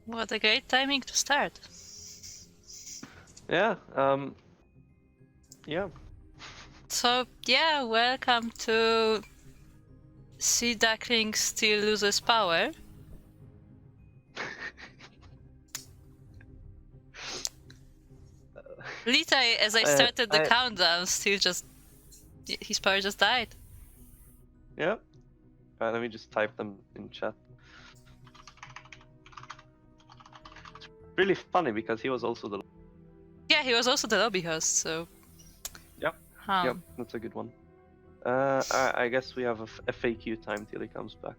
What a great timing to start. Yeah, yeah. So, yeah, welcome to Sea Duckling Still Loses Power. Literally, as I started the countdown, still just... his power just died. Yeah. Let me just type them in chat. It's really funny because he was also the... Yeah, he was also the lobby host, so... Yep. Yep, that's a good one. I guess we have a FAQ time till he comes back.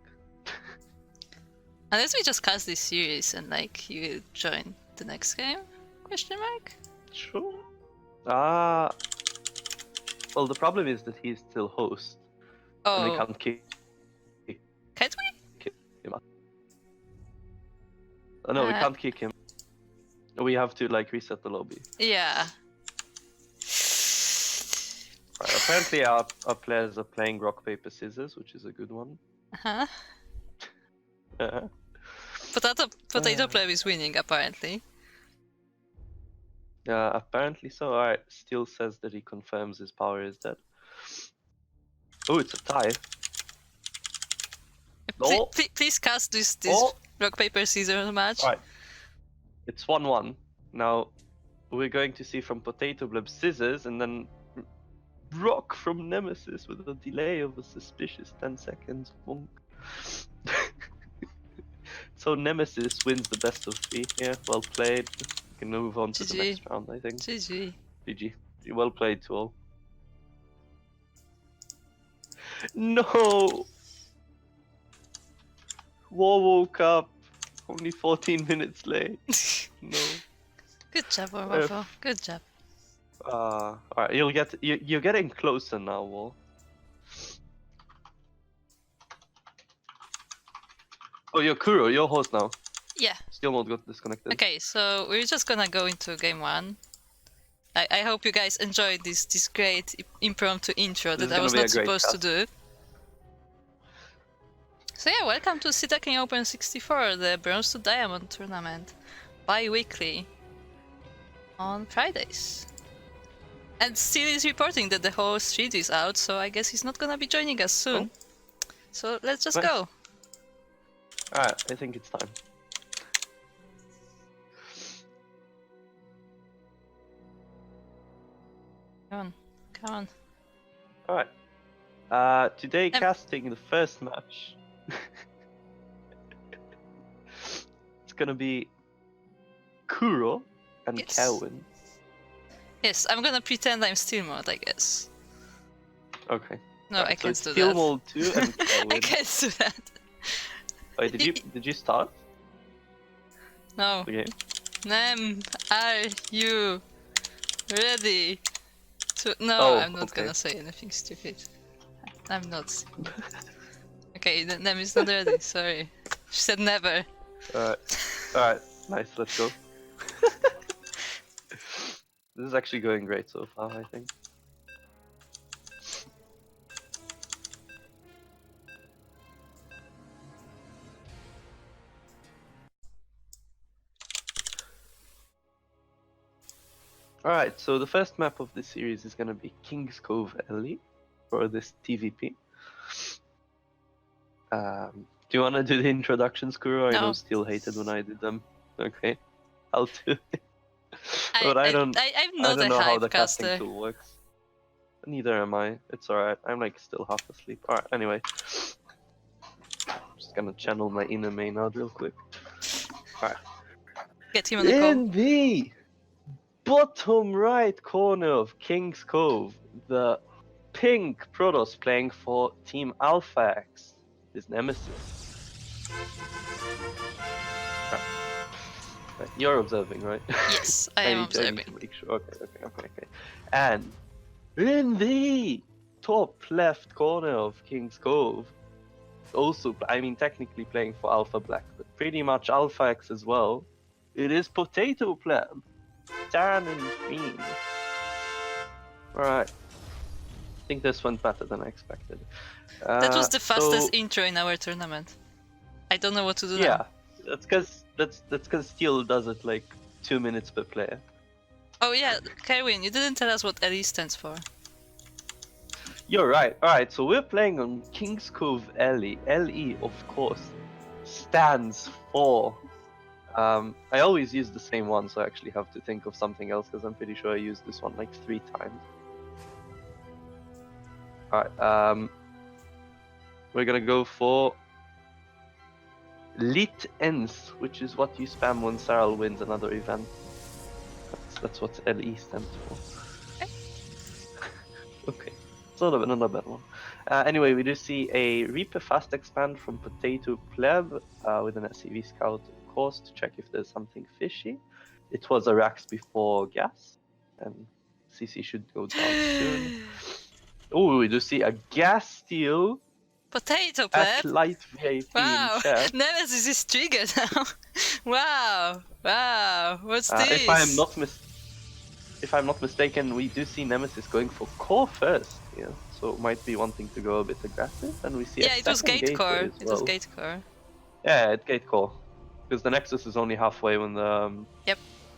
Unless we just cast this series and, like, you join the next game? Question mark? Sure. Well, the problem is that he's still host. Oh. And we can't kick Can't we? him out. Oh, no, we can't kick him. We have to, like, reset the lobby. Yeah. Right, apparently our players are playing rock, paper, scissors, which is a good one. Uh-huh. Potato player is winning, apparently. Apparently so. Alright, Steel says that he confirms his power is dead. Oh, it's a tie. Please cast this rock, paper, scissors match. Alright. It's 1-1. Now, we're going to see from Potato Blub scissors and then rock from Nemesis with a delay of a suspicious 10 seconds. So Nemesis wins the best of 3. Yeah, well played. We can move on to the next round, I think. GG. GG. Well played to all. No! War woke up. Only 14 minutes late. No. Good job, Warwaffle. Good job. Alright, you're getting closer now, War. Oh, you're Kuro, you're host now. Yeah. Steelmold got disconnected. Okay, so we're just gonna go into game 1. I hope you guys enjoyed this great impromptu intro that I was not supposed to do. So yeah, welcome to Sea Duckling Open 64, the Bronze to Diamond tournament. Bi-weekly. On Fridays. And Steel is reporting that the whole street is out, so I guess he's not gonna be joining us soon. Oh. So let's just go. Alright, I think it's time. Come on. Alright. Today casting the first match. It's gonna be Kuro and Caerwyn. Yes, I'm gonna pretend I'm Steelmold, I guess. Okay. No, I can't do that. Steelmold 2 and Caerwyn. I can't do that. Wait, did you start? No. The game? Nem, are you ready to... No, I'm not gonna say anything stupid. I'm not. Okay, Nem is not ready, sorry. She said never. Alright, nice, let's go. This is actually going great so far, I think. Alright, so the first map of this series is gonna be King's Cove Alley for this TVP. Do you wanna do the introductions, Kuro? No. I know Steel hated when I did them. Okay, I'll do it. But I don't know how the casting tool works. Neither am I. It's alright. I'm like still half asleep. Alright, anyway. I'm just gonna channel my inner main out real quick. Alright. Get him on the call. In the bottom right corner of King's Cove, the pink Protoss playing for Team Alpha X is Nemesis. Right. You're observing, right? Yes, I am observing. I need to make sure. Okay. And in the top left corner of King's Cove, also, I mean, technically playing for Alpha Black, but pretty much Alpha X as well, it is Potato Pleb. Dan and Green. Right. I think this went better than I expected. That was the fastest intro in our tournament. I don't know what to do now. Yeah, that's because that's because Steel does it like 2 minutes per player. Oh yeah, Caerwyn, you didn't tell us what LE stands for. You're right. Alright, so we're playing on King's Cove LE. LE, of course, stands for... I always use the same one, so I actually have to think of something else, because I'm pretty sure I used this one like 3 times. Alright, we're gonna go for... Lit Ends, which is what you spam when Saral wins another event. That's what LE stands for. Okay, sort of another better one. Anyway, we do see a Reaper Fast Expand from Potato Pleb with an SCV Scout, of course, to check if there's something fishy. It was a Rax before gas, and CC should go down soon. Oh, we do see a Gas Steal. Potato Pleb? At Light VIP wow. in chat. Nemesis is triggered now. Wow. Wow. What's this? If I'm not mistaken, we do see Nemesis going for core first here, so might be wanting to go a bit aggressive, and we see it was gate core. It was gate core. Yeah, it's gate core, because the Nexus is only halfway when the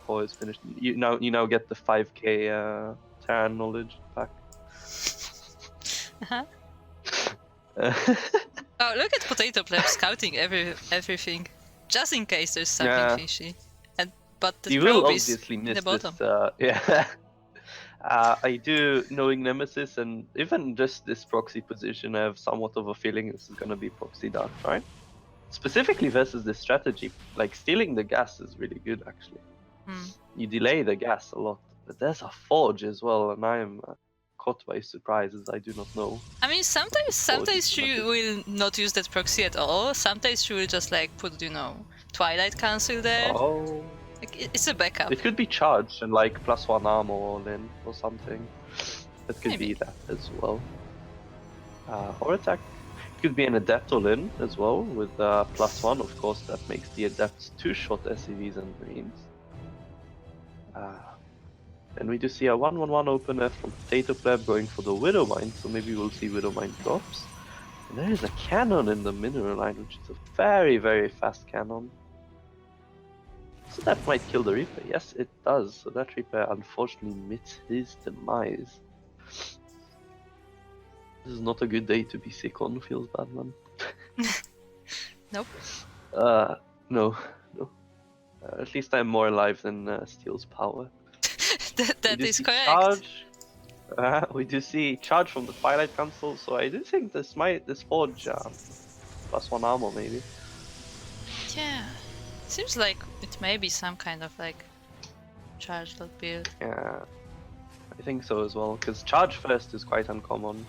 core is finished. You now get the 5k Terran knowledge back. Uh-huh. Oh, look at Potato Pleb scouting everything, just in case there's something fishy. But the probe is in the bottom. Yeah. I do, knowing Nemesis and even just this proxy position, I have somewhat of a feeling this is gonna be proxy dark, right? Specifically versus this strategy, like stealing the gas is really good actually. You delay the gas a lot, but there's a forge as well, and I am caught by surprises I do not know. I mean, sometimes she will not use that proxy at all. Sometimes she will just like put, Twilight Council there. Oh. Like, it's a backup. It could be charged and like +1 armor all in or something. That could be that as well. Or attack. It could be an adept all in as well with +1. Of course, that makes the adepts 2-shot SCVs and marines. And we do see a 1/1/1 opener from Potato Pleb going for the Widow Mine, so maybe we'll see Widow Mine drops. And there is a cannon in the mineral line, which is a very, very fast cannon. So that might kill the Reaper. Yes, it does. So that Reaper unfortunately meets his demise. This is not a good day to be sick on, feels bad, man. Nope. No. At least I'm more alive than Steel's power. that is correct. We do see charge from the Twilight Council, so I do think this forge +1 armor maybe. Yeah. Seems like it may be some kind of like charge lot build. Yeah, I think so as well, because charge first is quite uncommon.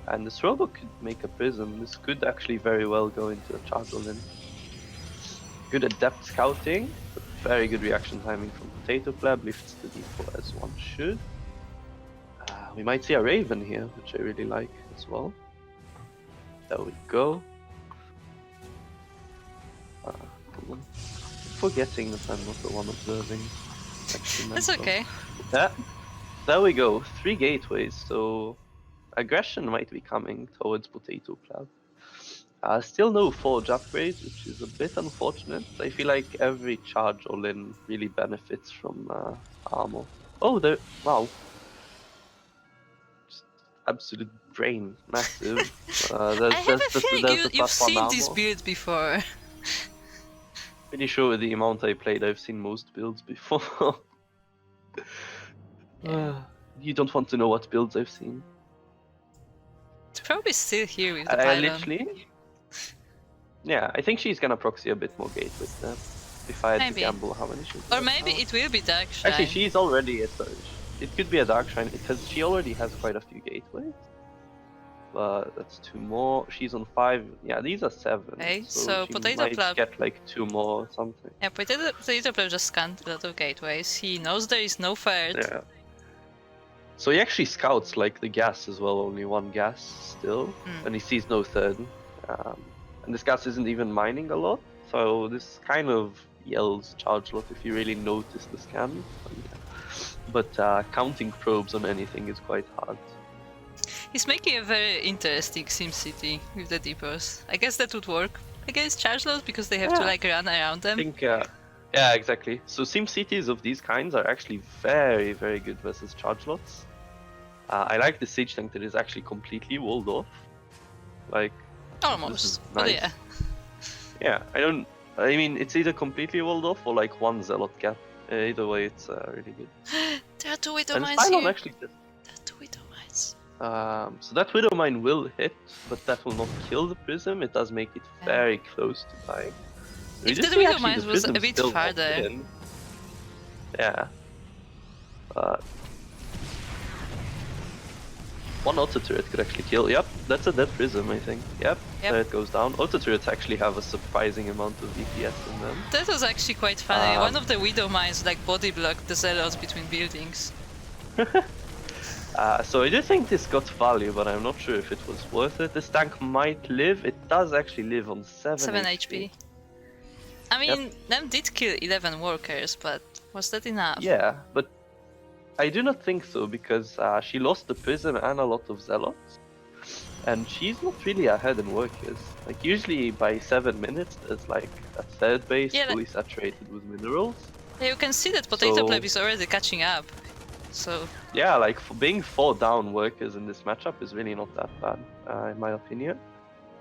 And this robot could make a prism. This could actually very well go into a charge all in. Good adept scouting, but very good reaction timing from Potato Pleb, lifts the D4 as one should. We might see a Raven here, which I really like as well. There we go. Forgetting that I'm not the one observing. That's okay. There we go, 3 gateways, so aggression might be coming towards Potato Pleb. Still no forge upgrades, which is a bit unfortunate. I feel like every charge all-in really benefits from armor. Oh, wow. Just absolute brain, massive. I have a feeling you've seen this build before. Pretty sure with the amount I played, I've seen most builds before. You don't want to know what builds I've seen. It's probably still here with the pylon. Literally. Yeah, I think she's gonna proxy a bit more gateways there. If I had to gamble how many she's or maybe it will be Dark Shrine. Actually, she's already a surge. It could be a Dark Shrine because she already has quite a few gateways. But that's 2 more. She's on 5. Yeah, these are 7. Okay, so she Potato might Pleb get like 2 more or something. Yeah, Potato Pleb just scanned a lot of gateways. He knows there is no third. Yeah. So he actually scouts like the gas as well, only 1 gas still, and he sees no third. And this gas isn't even mining a lot, so this kind of yells charge lot if you really notice the scan. But counting probes on anything is quite hard. He's making a very interesting SimCity with the depots. I guess that would work. against charge loads because they have to like run around them. I think, yeah, exactly. So sim cities of these kinds are actually very, very good versus charge lots. I like the siege tank that is actually completely walled off. Like, almost, nice. but yeah. Yeah, I mean, it's either completely walled off or like one zealot gap. Either way, it's really good. There are 2 widow mines Pylon here. actually did. There are 2 widow mines. So that widow mine will hit, but that will not kill the prism. It does make it very close to dying. If the widow mines was a bit farther. Yeah. One auto turret could actually kill. Yep, that's a dead prism, I think. Yep. There it goes down. Auto turrets actually have a surprising amount of DPS in them. That was actually quite funny. One of the widow mines like body blocked the zealots between buildings. So I do think this got value, but I'm not sure if it was worth it. This tank might live. It does actually live on 7 HP. I mean, them did kill 11 workers, but was that enough? Yeah, but I do not think so, because she lost the prism and a lot of zealots. And she's not really ahead in workers. Like, usually by 7 minutes, there's like a third base fully saturated with minerals. Yeah, you can see that Potato Pleb is already catching up. So yeah, like for being 4 down workers in this matchup is really not that bad, in my opinion.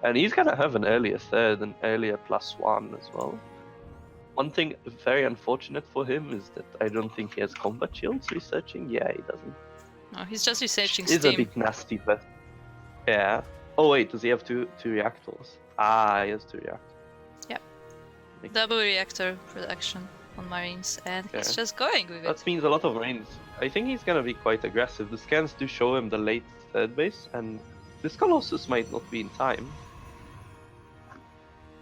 And he's gonna have an earlier third and earlier +1 as well. One thing very unfortunate for him is that I don't think he has combat shields researching. Yeah, he doesn't. No, he's just researching Steam. Steam. It's a bit nasty, but yeah. Oh wait, does he have two reactors? Ah, he has 2 reactors. Yep. Double reactor production on Marines, and he's just going with it. That means a lot of Marines. I think he's gonna be quite aggressive. The scans do show him the late third base, and this Colossus might not be in time.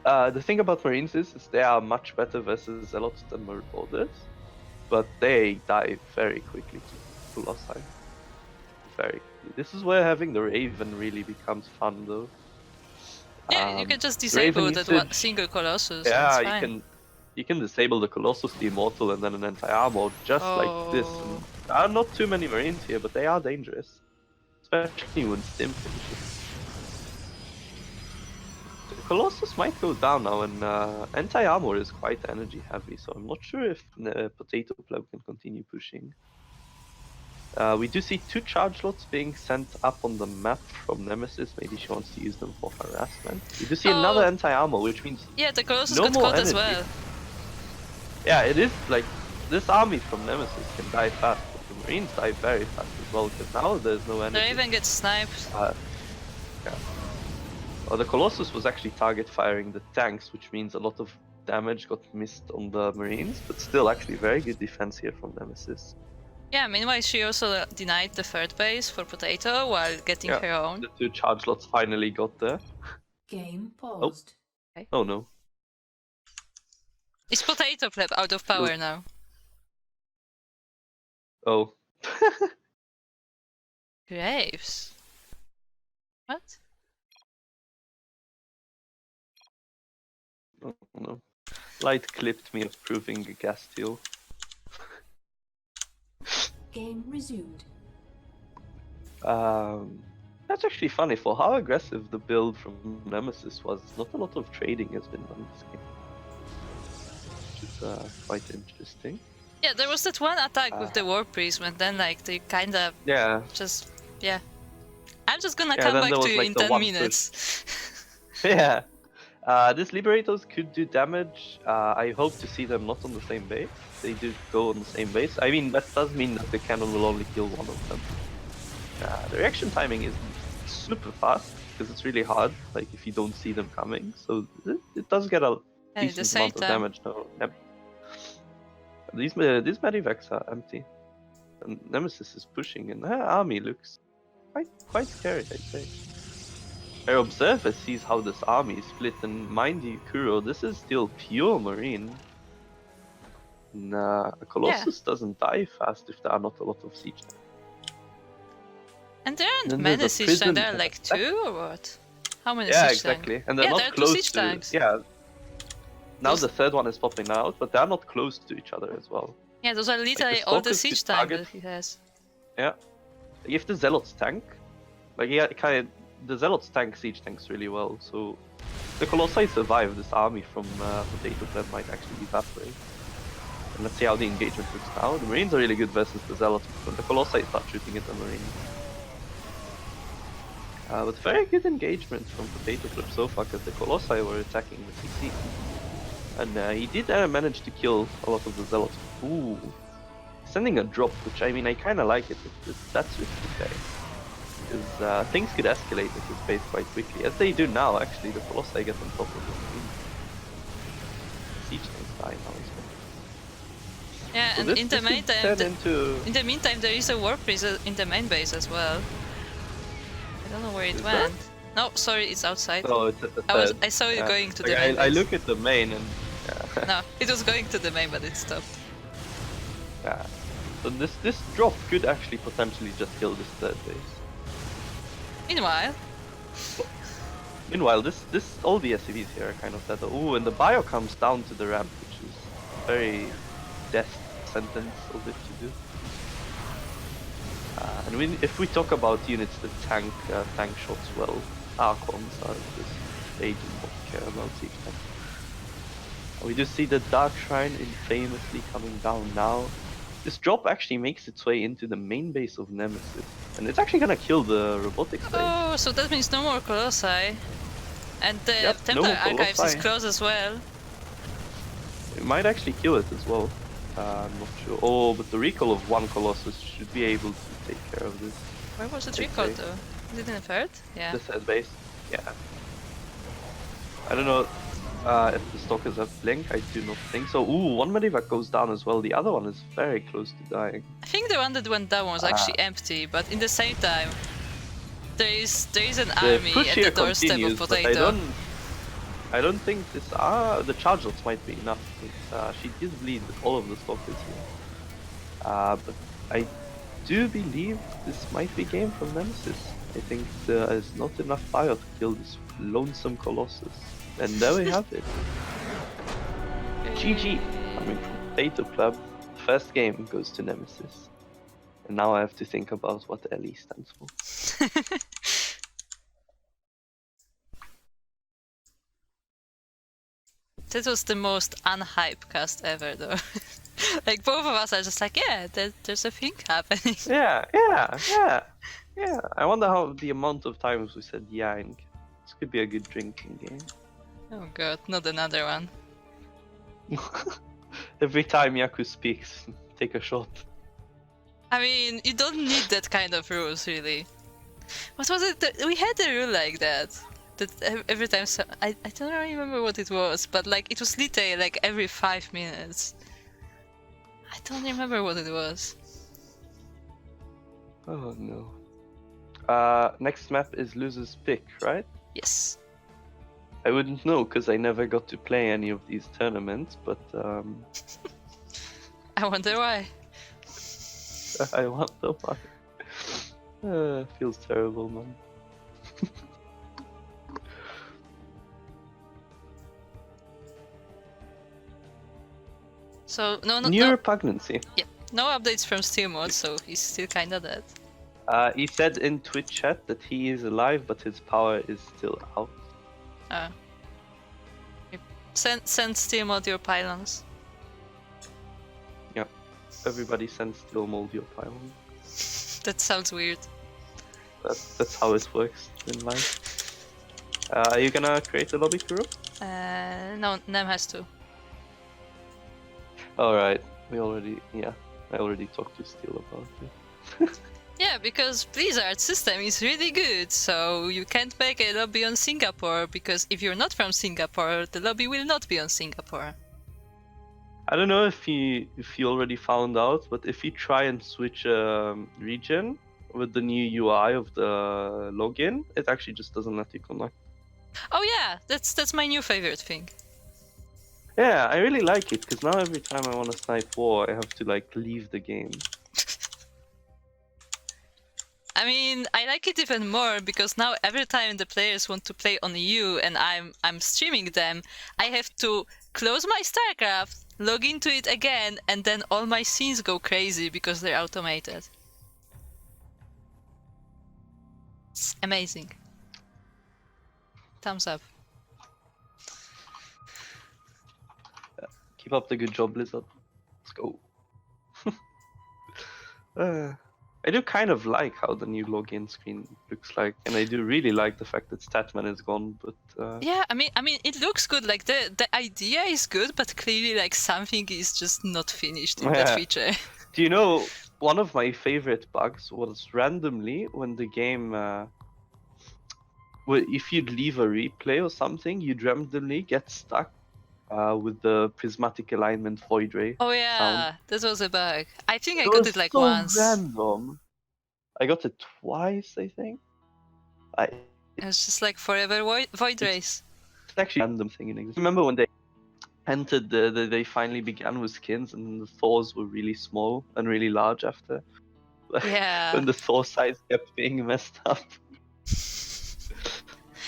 The thing about Marines is they are much better versus Zealots than Marauders, but they die very quickly to lost time. Very quickly. This is where having the Raven really becomes fun, though. Yeah, you can just disable that one single Colossus. Yeah, you can disable the Colossus, the Immortal, and then an anti-armor just like this. And there are not too many Marines here, but they are dangerous, especially when Stim finishes. Colossus might go down now, and anti-armor is quite energy heavy, so I'm not sure if Potato Pleb can continue pushing. We do see 2 charge lots being sent up on the map from Nemesis. Maybe she wants to use them for harassment. We do see another anti-armor, which means the Colossus got caught as well. Yeah, it is like this army from Nemesis can die fast, but the Marines die very fast as well, because now there's no energy. They even get sniped. Yeah. Well, the Colossus was actually target firing the tanks, which means a lot of damage got missed on the Marines, but still actually very good defense here from Nemesis. Yeah, meanwhile she also denied the third base for Potato while getting her own. The 2 charge lots finally got there. Game paused. Oh no. Is Potato Pleb out of power now? Oh. Graves. What? Oh no. Light clipped me of proving a gas steal. Game resumed. That's actually funny. For how aggressive the build from Nemesis was, not a lot of trading has been done this game. Which is quite interesting. Yeah, there was that one attack with the War Prism, and then like they kinda just I'm just gonna come back to you in 10 minutes. Yeah. These Liberators could do damage. I hope to see them not on the same base. They do go on the same base. I mean, that does mean that the cannon will only kill one of them. The reaction timing is super fast, because it's really hard, like if you don't see them coming. So it does get a decent amount of damage now. Yep. These Medivacs are empty. And Nemesis is pushing, and her army looks quite scary, I'd say. Our observer sees how this army is split, and mind you, Kuro, this is still pure Marine. And a Colossus doesn't die fast if there are not a lot of siege tanks. And there aren't many siege tanks, there are like 2 or what? How many siege tanks? Yeah, exactly. And they're not close to... tanks. Yeah. Now the third one is popping out, but they're not close to each other as well. Yeah, those are literally all the siege tanks that he has. Yeah. If the Zealots tank, like the Zealots tank siege tanks really well, so the Colossi survive this army from Potato Pleb might actually evaporate. And let's see how the engagement looks now. The Marines are really good versus the Zealots, but the Colossi start shooting at the Marines. But very good engagement from Potato Pleb so far, because the Colossi were attacking the CC. And he did manage to kill a lot of the Zealots. Ooh. Sending a drop, which I mean, I kind of like it. That's okay. Because things could escalate at this pace quite quickly, as they do now actually. The Colossi get on top of the siege tanks die now as well. Yeah, so and in the meantime there is a warp freezer in the main base as well. I don't know where it went. No, sorry, it's outside. Oh, it's at the I saw it going to the main base. I look at the main and... No, it was going to the main, but it stopped. Yeah. So this drop could actually potentially just kill this third base. Meanwhile, all the SCVs here are kind of dead. Ooh, and the bio comes down to the ramp, which is very death sentence of it to do. And if we talk about units that tank shots well, Archons are just they do not care about siege tanks. We do see the Dark Shrine infamously coming down now. This drop actually makes its way into the main base of Nemesis, and it's actually gonna kill the robotics base. Oh, so that means no more Colossi. And the Templar Archives is close as well. It might actually kill it as well. I'm not sure. Oh, but the recall of one Colossus should be able to take care of this. Where was it recalled though? Didn't it hurt? Yeah. The third base. Yeah. I don't know if the stalkers have blink. I do not think so. Ooh, one Medivac goes down as well. The other one is very close to dying. I think the one that went down was actually empty, but in the same time, there is an army at the doorstep of Potato. I don't think this. The charge lots might be enough. She did bleed all of the stalkers here. But I do believe this might be game from Nemesis. I think there is not enough fire to kill this lonesome Colossus. And there we have it. GG! Coming from Potato Club, the first game goes to Nemesis. And now I have to think about what LE stands for. That was the most unhype cast ever though. Like both of us are just like, yeah, there's a thing happening. Yeah. I wonder how the amount of times we said yang. This could be a good drinking game. Oh god, not another one. Every time Yaku speaks, take a shot. I mean, you don't need that kind of rules, really. What was it? We had a rule like that. That every time, I don't remember what it was, but like it was literally like every 5 minutes. I don't remember what it was. Oh no. Next map is Loser's Pick, right? Yes. I wouldn't know because I never got to play any of these tournaments, but I wonder why. I wonder why. Feels terrible, man. So no. Repugnancy. Yeah, no updates from Steelmold, so he's still kinda dead. He said in Twitch chat that he is alive, but his power is still out. Send Steelmold your pylons. Yeah, everybody sends Steelmold your pylons. That sounds weird. That's how it works in life. Are you gonna create a lobby, Kuro? No, Nem has to. Alright, I already talked to Steel about it. Yeah, because Blizzard's system is really good, so you can't make a lobby on Singapore, because if you're not from Singapore, the lobby will not be on Singapore. I don't know if you already found out, but if you try and switch region with the new UI of the login, it actually just doesn't let you connect. Oh yeah, that's my new favorite thing. Yeah, I really like it, because now every time I want to snipe war, I have to like leave the game. I mean, I like it even more because now every time the players want to play on EU and I'm streaming them, I have to close my StarCraft, log into it again, and then all my scenes go crazy because they're automated. It's amazing. Thumbs up. Keep up the good job, Blizzard. Let's go. I do kind of like how the new login screen looks like, and I do really like the fact that Statman is gone. But yeah, I mean, it looks good. Like the idea is good, but clearly, like something is just not finished in that feature. Do you know one of my favorite bugs was randomly when the game, if you'd leave a replay or something, you'd randomly get stuck with the prismatic alignment void ray. Oh yeah, sound. that was a bug. I think I got it like so once. Random. I got it twice, I think. It's just like forever void rays. It's actually a random thing in existence. Remember when they entered they finally began with skins and the Thors were really small and really large after? Yeah. When the Thor size kept being messed up.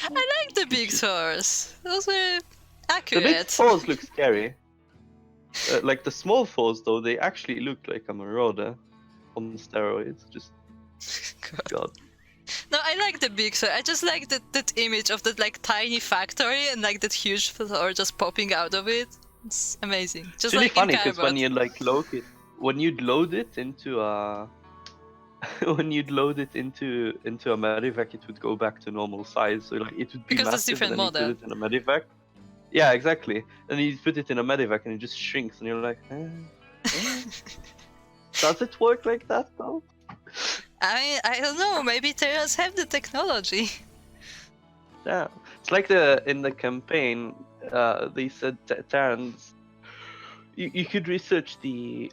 I like the big Thors. Those were accurate. The big Thors look scary. Like the small Thors though, they actually look like a marauder on steroids. Just God. No, I like the big Thor. I just like that image of that like tiny factory and like that huge Thor just popping out of it. It's amazing. Just it's really like funny because when you like load it, when you'd load it into a medivac, it would go back to normal size. So like it would be because massive, it's different and then model. you put it in a medivac. Yeah, exactly. And you put it in a medivac and it just shrinks, and you're like, does it work like that though? I don't know. Maybe Terrans have the technology. Yeah, it's like in the campaign, they said Terrans. You could research the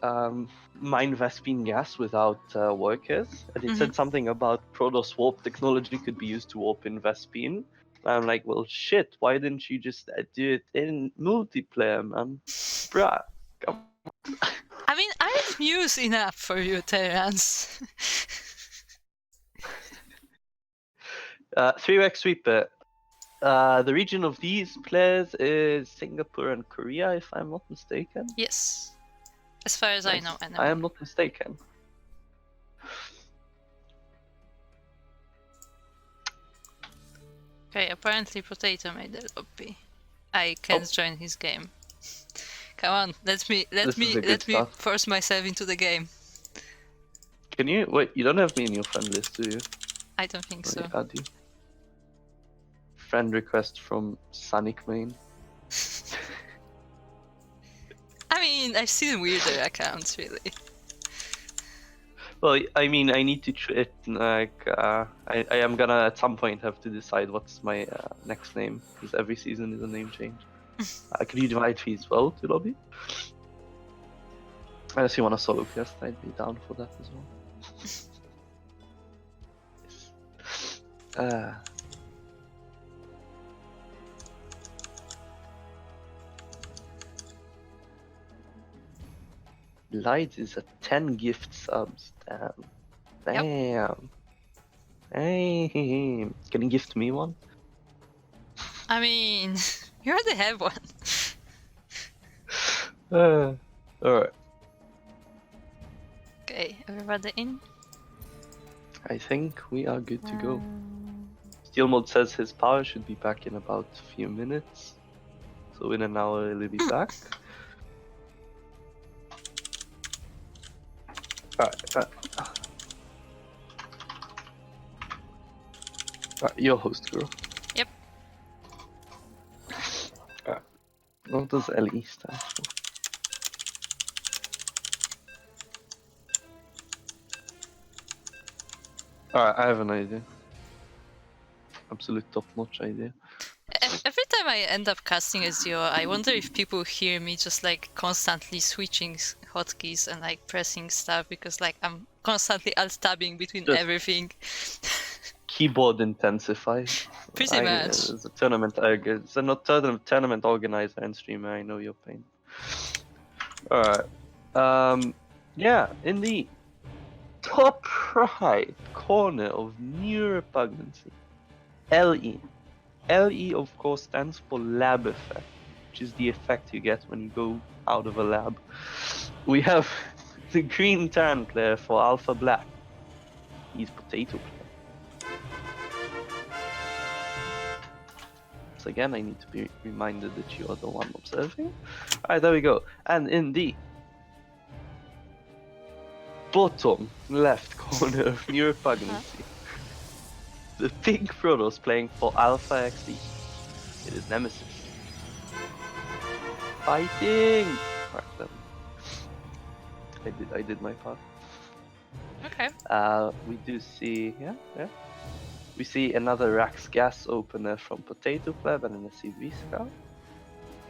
mine Vespine gas without workers, and it said something about Protoss warp technology could be used to warp in Vespine. And I'm like, well, shit, why didn't you just do it in multiplayer, man? Bruh, come on. I mean, I've used enough for you, Terrans. 3x sweeper. The region of these players is Singapore and Korea, if I'm not mistaken. Yes. As far as I know, I am not mistaken. Okay, apparently Potato made the lobby. I can't join his game. Come on, let me force myself into the game. Can you wait? You don't have me in your friend list, do you? I don't think so. Add you. Friend request from Sonic Main. I mean, I've seen weirder accounts, really. Well, I mean, I need to I am gonna at some point have to decide what's my next name, because every season is a name change. Could you invite me as well to lobby? Unless you want a solo quest, I'd be down for that as well. Light is at 10 gift subs. Damn. Damn. Damn. Can you gift me one? I mean, you already have one. Alright. Okay, everybody in? I think we are good to go. Steelmold says his power should be back in about a few minutes. So in an hour he'll be back. Alright, your host, girl. Yep. What does LE stand for? Alright, I have an idea. Absolute top-notch idea. Every time I end up casting as Zio, I wonder if people hear me just like constantly switching hotkeys and like pressing stuff, because like I'm constantly alt-tabbing between everything. Keyboard intensified. Pretty much. As a tournament, tournament organizer and streamer, I know your pain. Alright. Yeah, in the top right corner of new repugnancy, LE. LE, of course, stands for lab effect, which is the effect you get when you go out of a lab. We have the green Terran player for Alpha Black. He's Potato player. again. I need to be reminded that you are the one observing. Alright, there we go. And in the bottom left corner of New Repugnancy, the pink Protoss playing for Alpha XD. It is Nemesis. Fighting! Alright then. I did my part. Okay. We do see, we see another Rax gas opener from Potato Pleb and an SCV scout.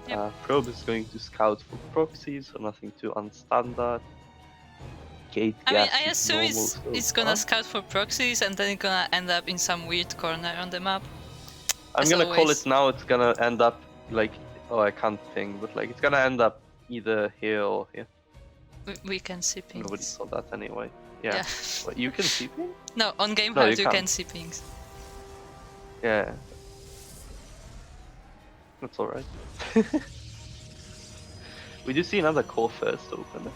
Yep. Probe is going to scout for proxies, so nothing too unstandard. Gate gas. I assume is normal it's so gonna far. scout for proxies and then it's gonna end up in some weird corner on the map. I'm as gonna call always. it now. It's gonna end up like, oh, I can't think, but like it's gonna end up either here or here. We can see pings. Nobody saw that anyway. Yeah. Yeah. But you can see ping? No, on game No, hard you you can can't. see pings. Yeah. That's alright. We do see another core first opener,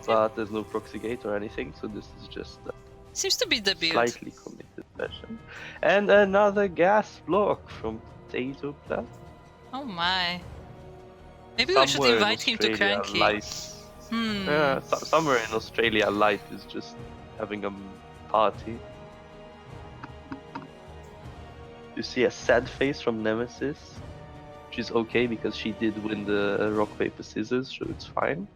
but there's no proxy gate or anything, so this is just a Seems to be the build. slightly committed version. And another gas block from Potato Pleb. Oh my. Maybe we should Somewhere in invite him to Australia, CranKy. Light, Hmm. somewhere in Australia, Light is just having a party. You see a sad face from Nemesis, which is okay because she did win the rock paper scissors, so it's fine.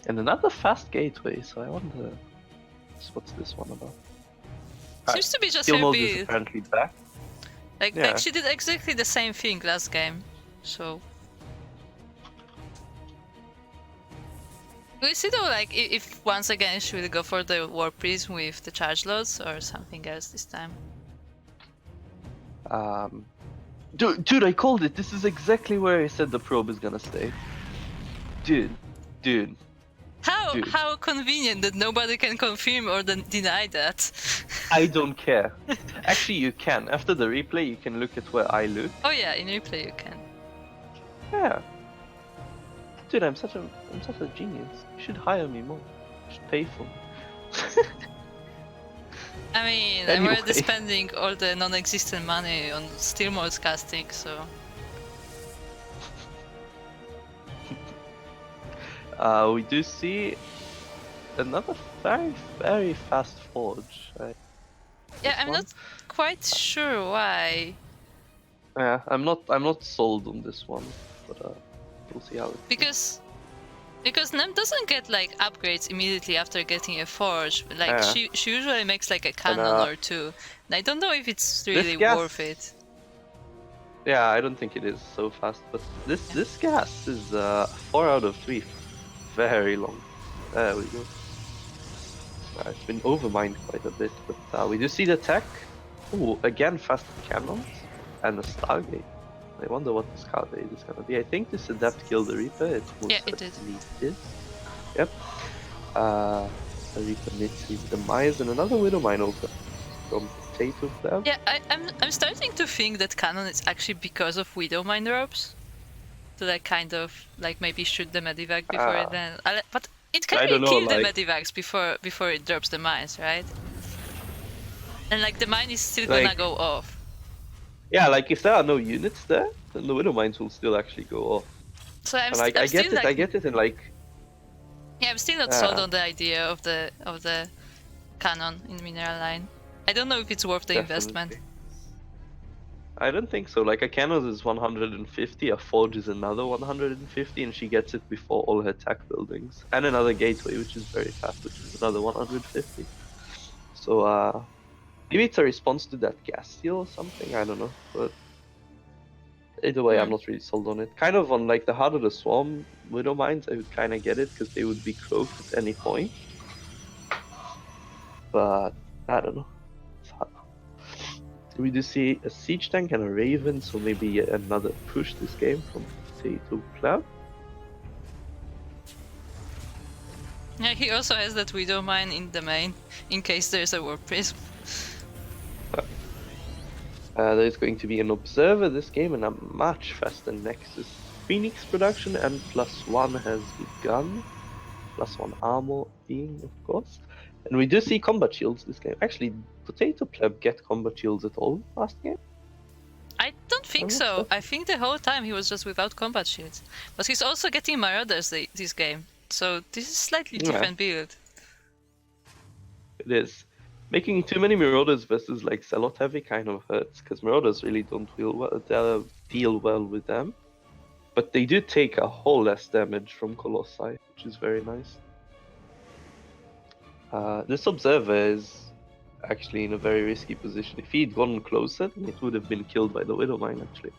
And another fast gateway, so I wonder what's this one about. Seems to be just her Steelmold is build. apparently back. Like yeah. she did exactly the same thing last game, so. We see though, like if once again she will go for the War Prism with the charge loads or something else this time. Dude, I called it. This is exactly where I said the probe is gonna stay. Dude. How convenient that nobody can confirm or deny that. I don't care. Actually, you can. After the replay, you can look at where I look. Oh yeah, in replay you can. Yeah. Dude, I'm such a genius. You should hire me more. You should pay for me. I mean, Anyway. I'm already spending all the non-existent money on Steelmold casting, so. We do see another very, very fast forge. Right? Yeah, This I'm one? not quite sure why. Yeah, I'm not sold on this one, but we'll see how it goes. Because Nem doesn't get like upgrades immediately after getting a forge. Like Yeah. she usually makes like a cannon or two. And I don't know if it's really gas- worth it. Yeah, I don't think it is so fast, but this gas is 4 out of 3. Very long. There we go. It's been overmined quite a bit, but we do see the tech. Ooh, again fast cannons and a Stargate. I wonder what the Stargate is gonna be. I think this Adept killed the Reaper. It most Yeah, it did. certainly did. Yep. The Reaper meets his demise and another Widow Mine open from Potato Pleb. Yeah, I'm starting to think that cannon is actually because of Widow Mine ropes. To like kind of like maybe shoot the medivac before it then. But it can I really don't know, kill like- the medivacs before it drops the mines, right? And like the mine is still Like- gonna go off. Yeah, like if there are no units there, then the Widow Mines will still actually go off. So I'm, And like I'm I get still it, like, I get it in like yeah, I'm still not sold on the idea of the cannon in mineral line. I don't know if it's worth the investment. Definitely. I don't think so. Like a cannon is 150, a forge is another 150, and she gets it before all her tech buildings. And another gateway, which is very fast, which is another 150. So maybe it's a response to that gas steal or something, I don't know. But either way, I'm not really sold on it. Kind of on like the Heart of the Swarm Widow Mines, I would kind of get it, because they would be cloaked at any point. But I don't know. It's hard. We do see a siege tank and a raven, so maybe yet another push this game from Potato Pleb. Yeah, he also has that Widow Mine in the main, in case there's a War Prism. There is going to be an observer this game and a much faster Nexus Phoenix production, and +1 has begun. +1 armor being, of course. And we do see combat shields this game. Actually, Potato Pleb get combat shields at all last game? I don't think so. Sure. I think the whole time he was just without combat shields. But he's also getting Marauders this game. So this is slightly different build. It is. Making too many Marauders versus like Zealot heavy kind of hurts, because Marauders really don't deal well with them. But they do take a whole less damage from Colossi, which is very nice. This Observer is actually in a very risky position. If he'd gotten closer, then it would have been killed by the Widowmine actually.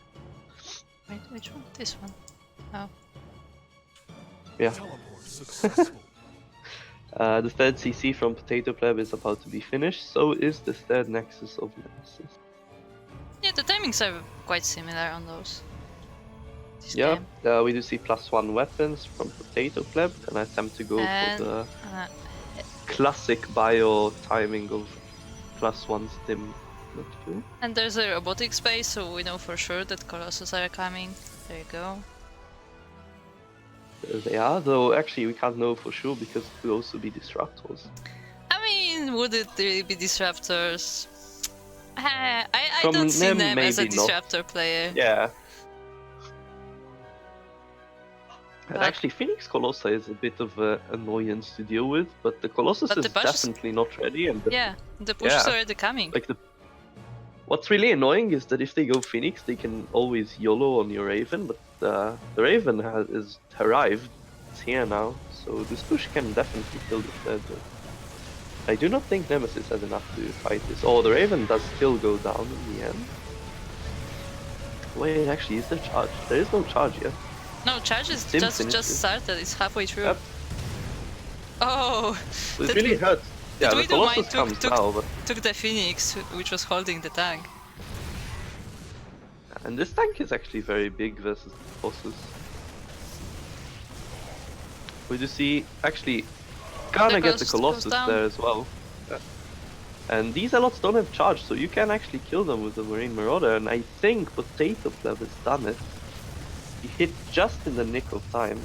Wait, which one? This one. Oh. Yeah. The third CC from Potato Pleb is about to be finished, so is the third Nexus of Nemesis. Yeah, the timings are quite similar on those. Yeah, we do see +1 weapons from Potato Pleb, and I attempt to go for the classic bio timing of +1 stim. And there's a robotic space, so we know for sure that Colossus are coming. There you go. There they are, though actually we can't know for sure because it could also be Disruptors. I mean, would it really be Disruptors? I don't see them as a Disruptor player. Yeah. And actually, Phoenix Colossi is a bit of an annoyance to deal with, but the Colossus is definitely not ready. And the push is already coming. Like what's really annoying is that if they go Phoenix, they can always YOLO on your Raven, but the Raven is arrived. It's here now, so this push can definitely kill the third. I do not think Nemesis has enough to fight this. Oh, the Raven does still go down in the end. Wait, actually, is there charge? There is no charge yet. No, charge is just started. It's halfway through. Yep. Oh, so it really hurts. Yeah, the Colossus comes now, but took the Phoenix, which was holding the tank. And this tank is actually very big versus the Colossus. We do see actually kinda get the Colossus there as well. Yeah. And these Zealots don't have charge, so you can actually kill them with the Marine Marauder, and I think Potato Pleb has done it. He hit just in the nick of time.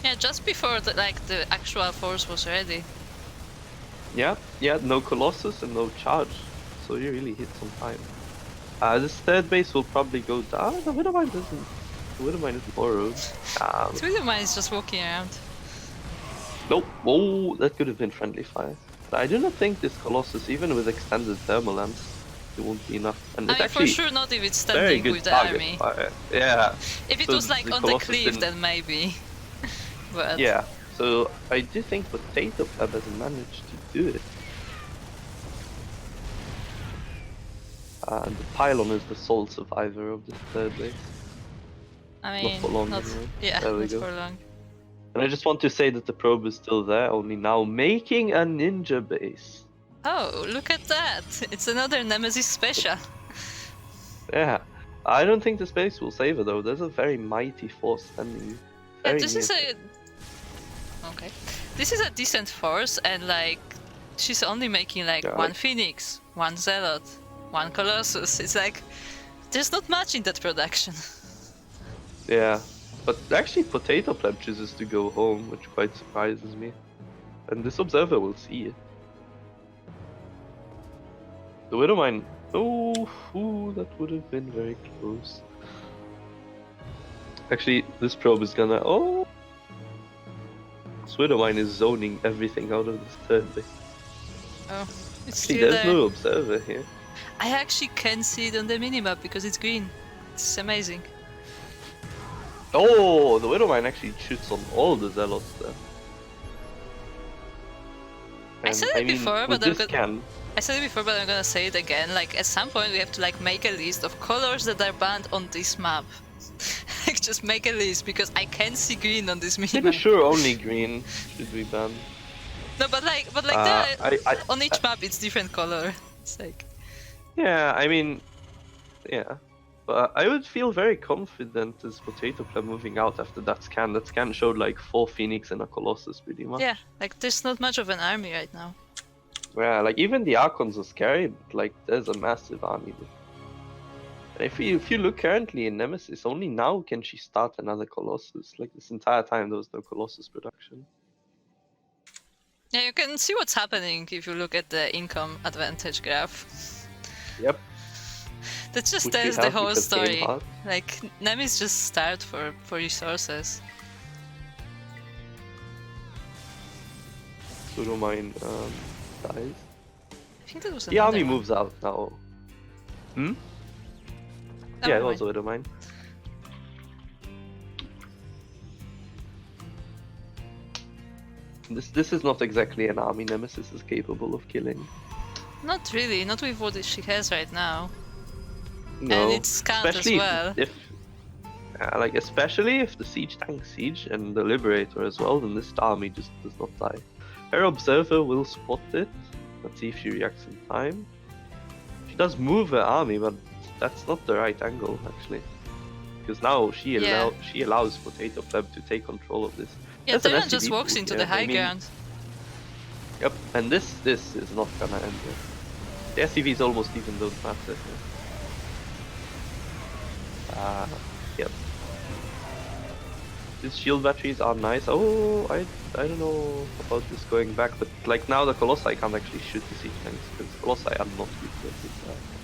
Yeah, just before the actual force was ready. Yeah, no Colossus and no charge, so you really hit some time. This third base will probably go down. The Widowmine doesn't. The Widowmine is borrowed. The Widowmine is just walking around. Nope. Oh, that could have been friendly fire. But I do not think this Colossus, even with extended thermal lamps, it won't be enough. And I mean, for sure not if it's standing with the army. Fire. Yeah. If it was like on the cliff, then maybe. But yeah. So I do think Potato Pleb has managed to do it. And the Pylon is the sole survivor of this third base. I mean, not for long. Yeah, there we not go. for long. And I just want to say that the probe is still there, only now making a ninja base. Oh, look at that! It's another Nemesis special. Yeah, I don't think the space will save her though. There's a very mighty force standing. Yeah, this is a This is a decent force, and like she's only making like one Phoenix, one Zealot, one Colossus. It's like there's not much in that production. Yeah, but actually Potato Pleb chooses to go home, which quite surprises me. And this Observer will see it. The Widowmine. Oh, that would have been very close. Actually, this probe is gonna. Oh! This Widowmine is zoning everything out of this third base. Oh, it's actually, still there's there. no Observer here. I actually can see it on the minimap because it's green. It's amazing. Oh, the Widowmine actually shoots on all the Zealots there. I said it before, but I said it before, but I'm gonna say it again. Like at some point, we have to like make a list of colors that are banned on this map. Like just make a list because I can see green on this minimap. Pretty sure only green should be banned. No, but on each map it's different color. It's like. Yeah, I mean, yeah. But I would feel very confident as Potato Pleb moving out after that scan. That scan showed like 4 Phoenix and a Colossus pretty much. Yeah, like there's not much of an army right now. Yeah, like even the Archons are scary, but like there's a massive army. And if you look currently in Nemesis, only now can she start another Colossus. Like this entire time there was no Colossus production. Yeah, you can see what's happening if you look at the income advantage graph. Yep. That just Which tells we the have whole because game story. hard. Like, Nemis just starved for resources. Pseudo mine dies. I think that was The another army one. moves out now. Hmm? Oh, Yeah, it never was mind. a widow mine. This is not exactly an army Nemesis is capable of killing. Not really, not with what she has right now. No, And it's scanned as well. Especially if the siege tanks siege and the liberator as well, then this army just does not die. Her observer will spot it. Let's see if she reacts in time. She does move her army, but that's not the right angle actually, because now she allows Potato Pleb to take control of this. Yeah, That's an Terran just SCV walks move, into yeah, the high I mean, ground. Yep, and this is not gonna end here. The SCVs almost even don't matter. Yep. These shield batteries are nice. Oh, I don't know about this going back, but like now the Colossi can't actually shoot the siege tanks because Colossi are not useless.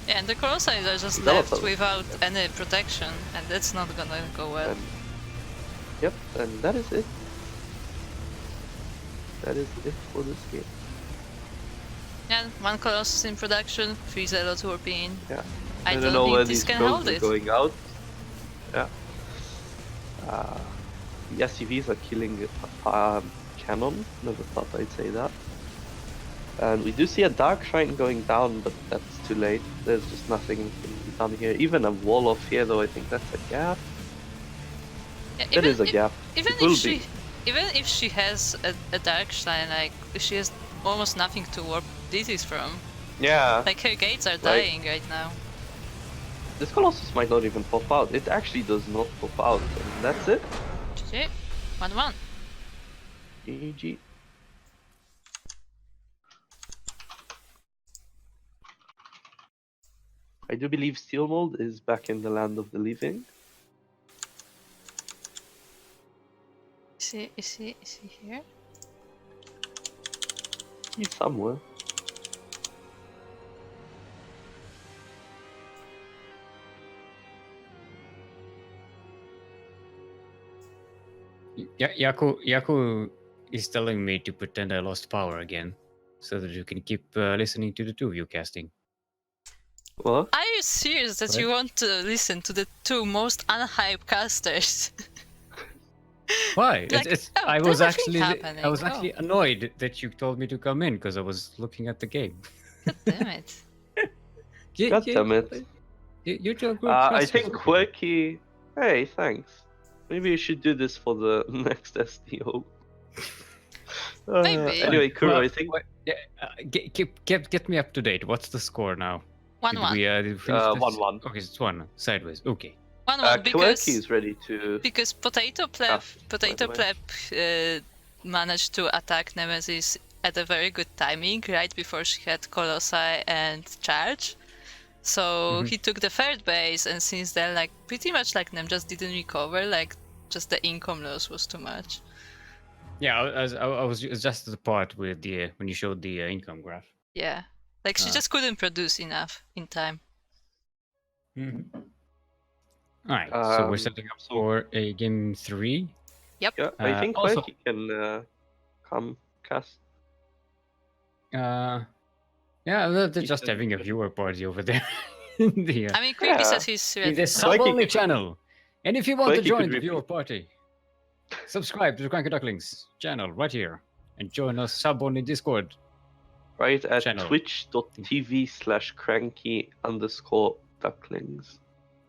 Yeah, and the Colossi are just Develop left them. without any protection, and that's not gonna go well. Yep, and that is it. That is it for this game. Yeah, one Colossus in production, 3-0 to Orpin. Yeah. I don't don't know think where this these can drones hold are it. going out. Yeah. The SCVs are killing cannon. Never thought I'd say that. And we do see a Dark Shrine going down, but that's too late. There's just nothing can be done here. Even a wall off here, though, I think that's a gap. Yeah, That is a gap. Even It will if she has a Dark Shrine, like she has almost nothing to warp DTs from. Yeah. Like her gates are dying right now. This Colossus might not even pop out. It actually does not pop out, and that's it. GG. 1-1. GG. I do believe Steelmold is back in the land of the living. Is he here? He's somewhere. Yaku is telling me to pretend I lost power again, so that you can keep listening to the two of you casting. What? Are you serious that you want to listen to the two most unhyped casters? Why? Like, I was nothing actually annoyed that you told me to come in because I was looking at the game. God damn it. God damn it. You're good. I think Quirky. Hey, thanks. Maybe you should do this for the next STO. Maybe. Anyway, Kuro, I think. Get me up to date. What's the score now? 1-1. Did we finish 1-1. Okay, it's 1 sideways. Okay. 1-1 because Quirky is ready to. Because Potato Pleb managed to attack Nemesis at a very good timing, right before she had Colossi and Charge. So he took the third base, and since then, like pretty much like Nem just didn't recover. Like just the income loss was too much. Yeah, I was just at the part with the when you showed the income graph. Yeah, like she just couldn't produce enough in time. All right, so we're setting up for a game 3. Yep. Yeah, I think also, Quirky can come cast. Yeah, they're just having a viewer party over there. I mean, Quirky said he's ready. In the sub-only channel. And if you want to Quirky join could the viewer party, subscribe to the CranKy Ducklings channel right here and join us sub-only Discord. Right at channel. twitch.tv/cranky_ducklings.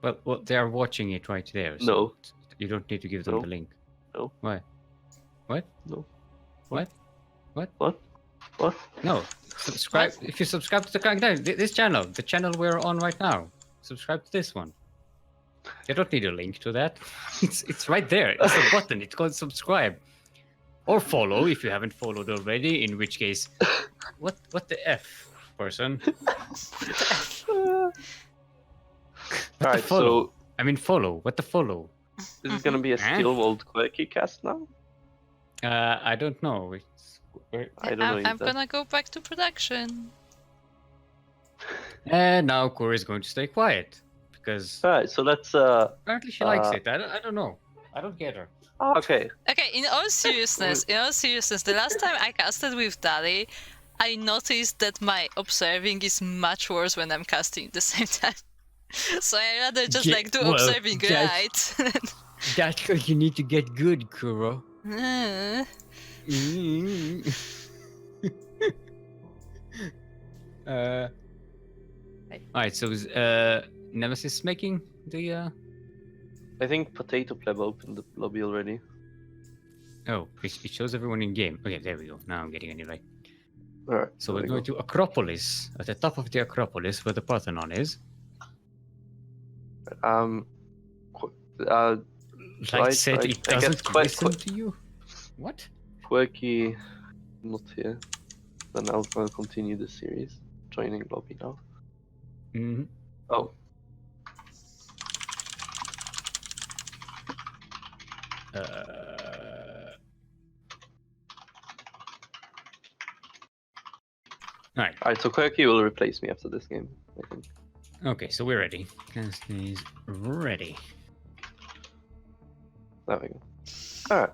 Well, they are watching it right there. So No. you don't need to give them No. the link. No. Why? What? No. What? What? No. Subscribe. If you subscribe to the CranKy, this channel, the channel we're on right now, subscribe to this one. You don't need a link to that. It's right there. It's a button. It's called subscribe. Or follow if you haven't followed already, in which case, what the F, person? Alright, follow? so I mean follow. What the follow? this is gonna be a Steelmold Quirky cast now? I don't know. I don't know either. I'm gonna go back to production. And now Kuro is going to stay quiet because Alright, so let's apparently she likes it. I don't know. I don't get her. okay. Okay, in all seriousness, the last time I casted with Dali, I noticed that my observing is much worse when I'm casting at the same time. So I rather just do observing right. That's because you need to get good, Kuro. Alright, so is Nemesis making the I think Potato Pleb opened the lobby already. Oh, it shows everyone in game. Okay, there we go. Now I'm getting a new light. Alright. So we're going to Acropolis. At the top of the Acropolis where the Parthenon is. Light said it doesn't listen to you? What? Quirky not here. Then I'll continue the series. Joining lobby now. Mm-hmm. Oh. Alright, so Quirky will replace me after this game, I think. Okay, so we're ready. Cast is ready. There we go. Alright.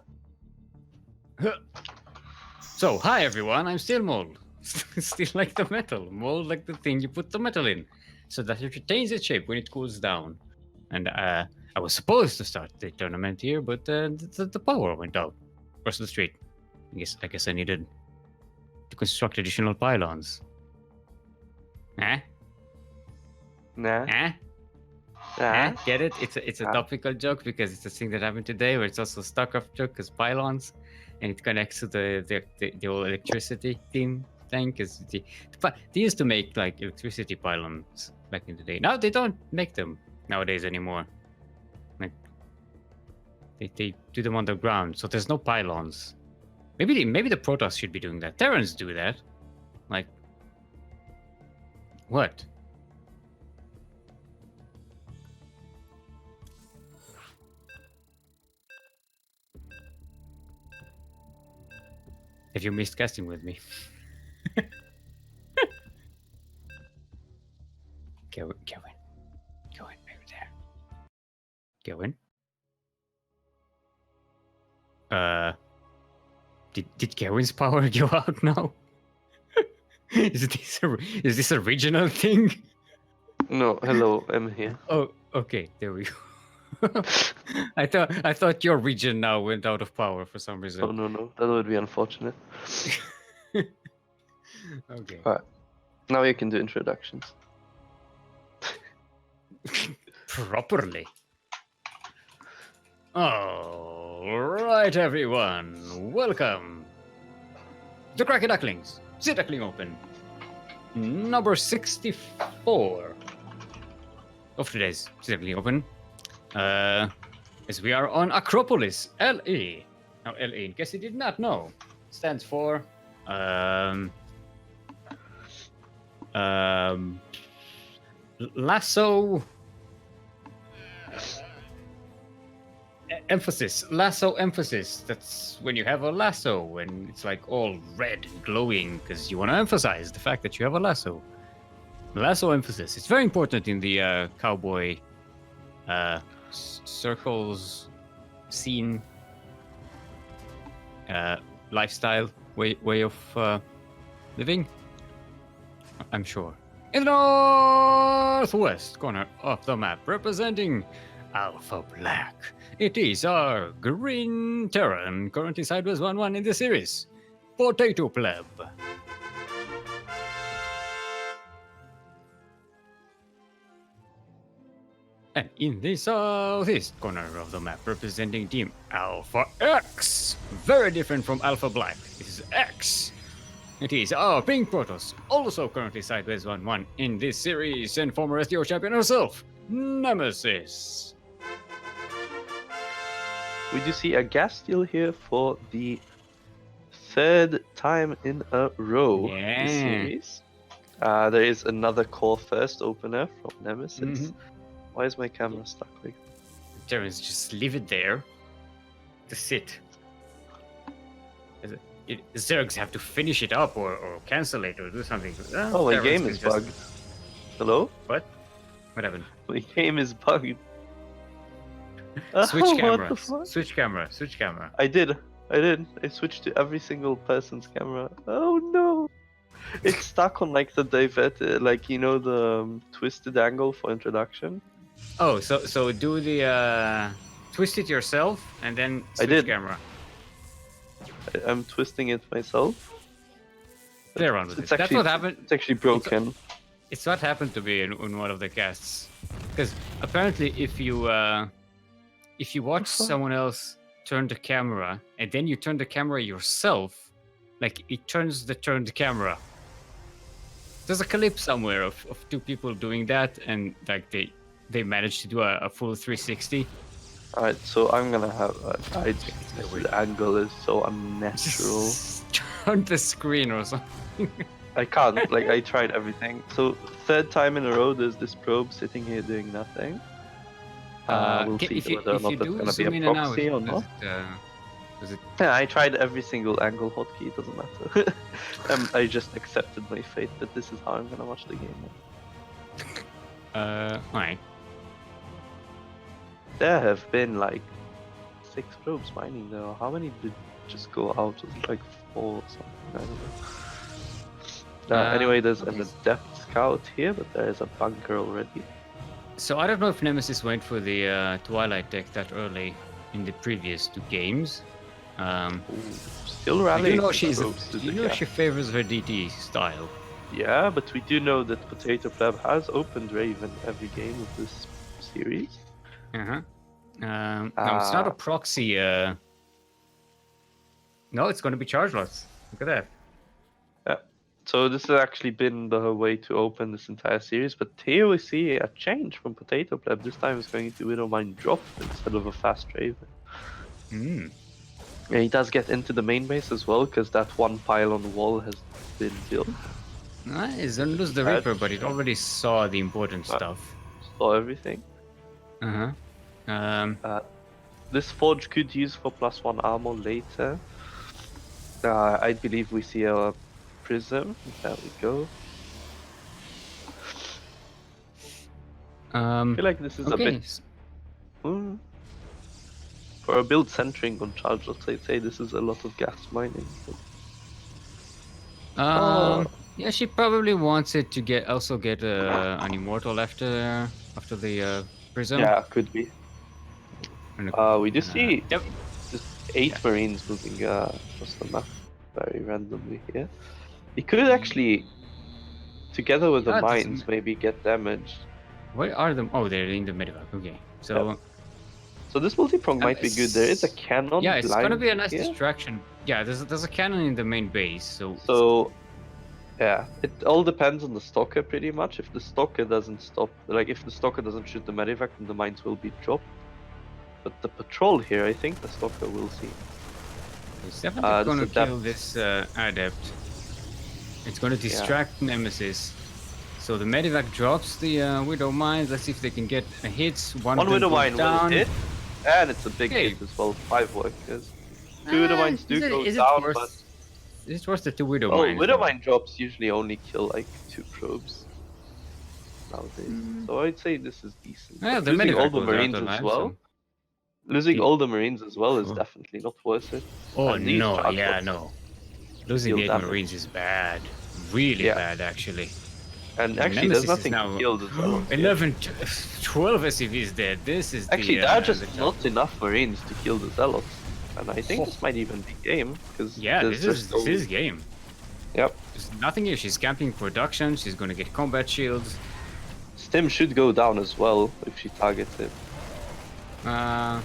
So, hi everyone, I'm Steelmold. Still like the metal. Mold like the thing you put the metal in, so that it retains its shape when it cools down. And I was supposed to start the tournament here, but the power went out across the street. I guess I needed to construct additional pylons. Nah. Get it? It's a topical joke because it's a thing that happened today, where it's also a StarCraft joke because pylons, and it connects to the old electricity thing. Because they used to make like electricity pylons back in the day. Now they don't make them nowadays anymore. Like they do them underground, so there's no pylons. Maybe the Protoss should be doing that. Terrans do that. Like what? Have you missed casting with me? Caerwyn, over there. Caerwyn? Did Caerwyn's power go out now? Is this a regional thing? No, hello, I'm here. Oh, okay, there we go. I thought your region now went out of power for some reason. Oh no, that would be unfortunate. Okay. Alright. Now you can do introductions. Properly. Alright everyone, welcome to CranKy Ducklings, Sea Duckling Open, number 64 of today's Sea Duckling Open. As we are on Acropolis, LE. Now LE, in case you did not know, stands for lasso emphasis. That's when you have a lasso and it's like all red and glowing because you want to emphasize the fact that you have a lasso. Lasso emphasis. It's very important in the cowboy circles scene, lifestyle way of living, I'm sure. In the northwest corner of the map, representing Alpha Black, it is our green Terran, currently sideways 1-1 in the series, Potato Pleb. And in the southeast corner of the map, representing Team Alpha X, very different from Alpha Black, this is X. It is our Pink Protoss, also currently sideways 1-1 in this series, and former SDO champion herself, Nemesis. We do see a gas steal here for the third time in a row this series. There is another core first opener from Nemesis. Mm-hmm. Why is my camera stuck like that? Just leave it there to sit. Zergs have to finish it up or cancel it or do something. Oh, my game is bugged. Hello? What? What happened? My game is bugged. Switch What camera. the fuck? Switch camera. Switch camera. I did. I switched to every single person's camera. Oh no! It's stuck on like the diverted, like you know the twisted angle for introduction. Oh, so do the twist it yourself and then switch I did. camera. I'm twisting it myself. Play around with It's it. That's actually what happened. It's actually broken. It's what happened to me in one of the casts. Because apparently, if you watch someone else turn the camera and then you turn the camera yourself, like it turns the turned camera. There's a clip somewhere of two people doing that, and like they managed to do a full 360. Alright, so I'm gonna have. The angle is so unnatural. Just turn the screen or something. I can't. Like I tried everything. So third time in a row, there's this probe sitting here doing nothing. We'll see whether or not that's gonna be a proxy or not. Does it? Yeah, I tried every single angle hotkey. It doesn't matter. I just accepted my fate that this is how I'm gonna watch the game. Alright. There have been like 6 probes mining there. How many did just go out? Was it like 4 or something? I don't know. Anyway, there's an adept scout here, but there is a bunker already. So I don't know if Nemesis went for the Twilight deck that early in the previous 2 games. Still rallying. You know she favors her DT style. Yeah, but we do know that Potato Pleb has opened Raven every game of this series. No, it's not a proxy. No, it's going to be charge lots. Look at that. Yeah. So this has actually been the way to open this entire series, but here we see a change from Potato Pleb. This time it's going to Widowmine drop instead of a fast Raven. Yeah, he does get into the main base as well, because that one pile on the wall has been built. Nice, don't lose the Reaper, but it already saw the important stuff. Saw everything. This forge could use for +1 armor later. I believe we see a prism. There we go. I feel like this is a bit. For a build centering on charge, I'd say this is a lot of gas mining. Yeah, she probably wants it to get an immortal after the prism. Yeah, could be. We do see just 8 marines moving across the map very randomly here. He could actually, together with the mines, maybe get damage. Where are them? Oh, they're in the medevac. Okay, so. Yep. So this multi-prong might be good. There is a cannon. Yeah, it's gonna be a nice distraction. Yeah, there's a cannon in the main base, So, yeah, it all depends on the stalker pretty much. If the stalker doesn't stop, like if the stalker doesn't shoot the medevac, then the mines will be dropped. But the patrol here, I think the stalker will see. It's definitely gonna kill this adept. It's gonna distract Nemesis. So the medevac drops the Widow Mines. Let's see if they can get a hit. One Widow Mine will hit, and it's a big hit as well. 5 workers. 2 Widow Mines do go down, but is it worth the 2 Widow Mines? Widow Mine drops usually only kill like 2 probes nowadays. So I'd say this is decent. Yeah, the losing all the goes marines out as alive, well. so- Losing all the marines as well is definitely not worth it. Oh And these no, charge yeah, lots no. Losing deal 8 damage. marines is bad. Really bad, actually. And actually, Nemesis there's is nothing now to kill as well. 12 SCVs dead. This is Actually, there are just not enough marines to kill the zealots. And I think this might even be game, because this is game. Yep. There's nothing here. She's camping production. She's gonna get combat shields. Stim should go down as well if she targets it. I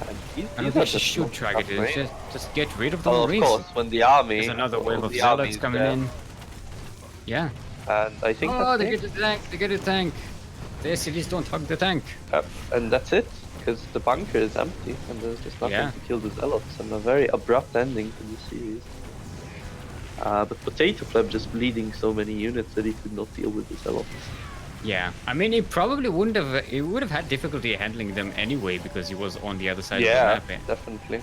don't think she should target it. Just get rid of the marines. Of course, when the army. There's another wave of zealots coming in. Yeah. And I think they get the tank. They get a tank. The SCVs don't hug the tank. And that's it, because the bunker is empty and there's just nothing to kill the zealots, and a very abrupt ending to the series. But Potato Pleb just bleeding so many units that he could not deal with the zealots. Yeah, I mean, he probably wouldn't have. He would have had difficulty handling them anyway because he was on the other side of the map. Yeah, definitely.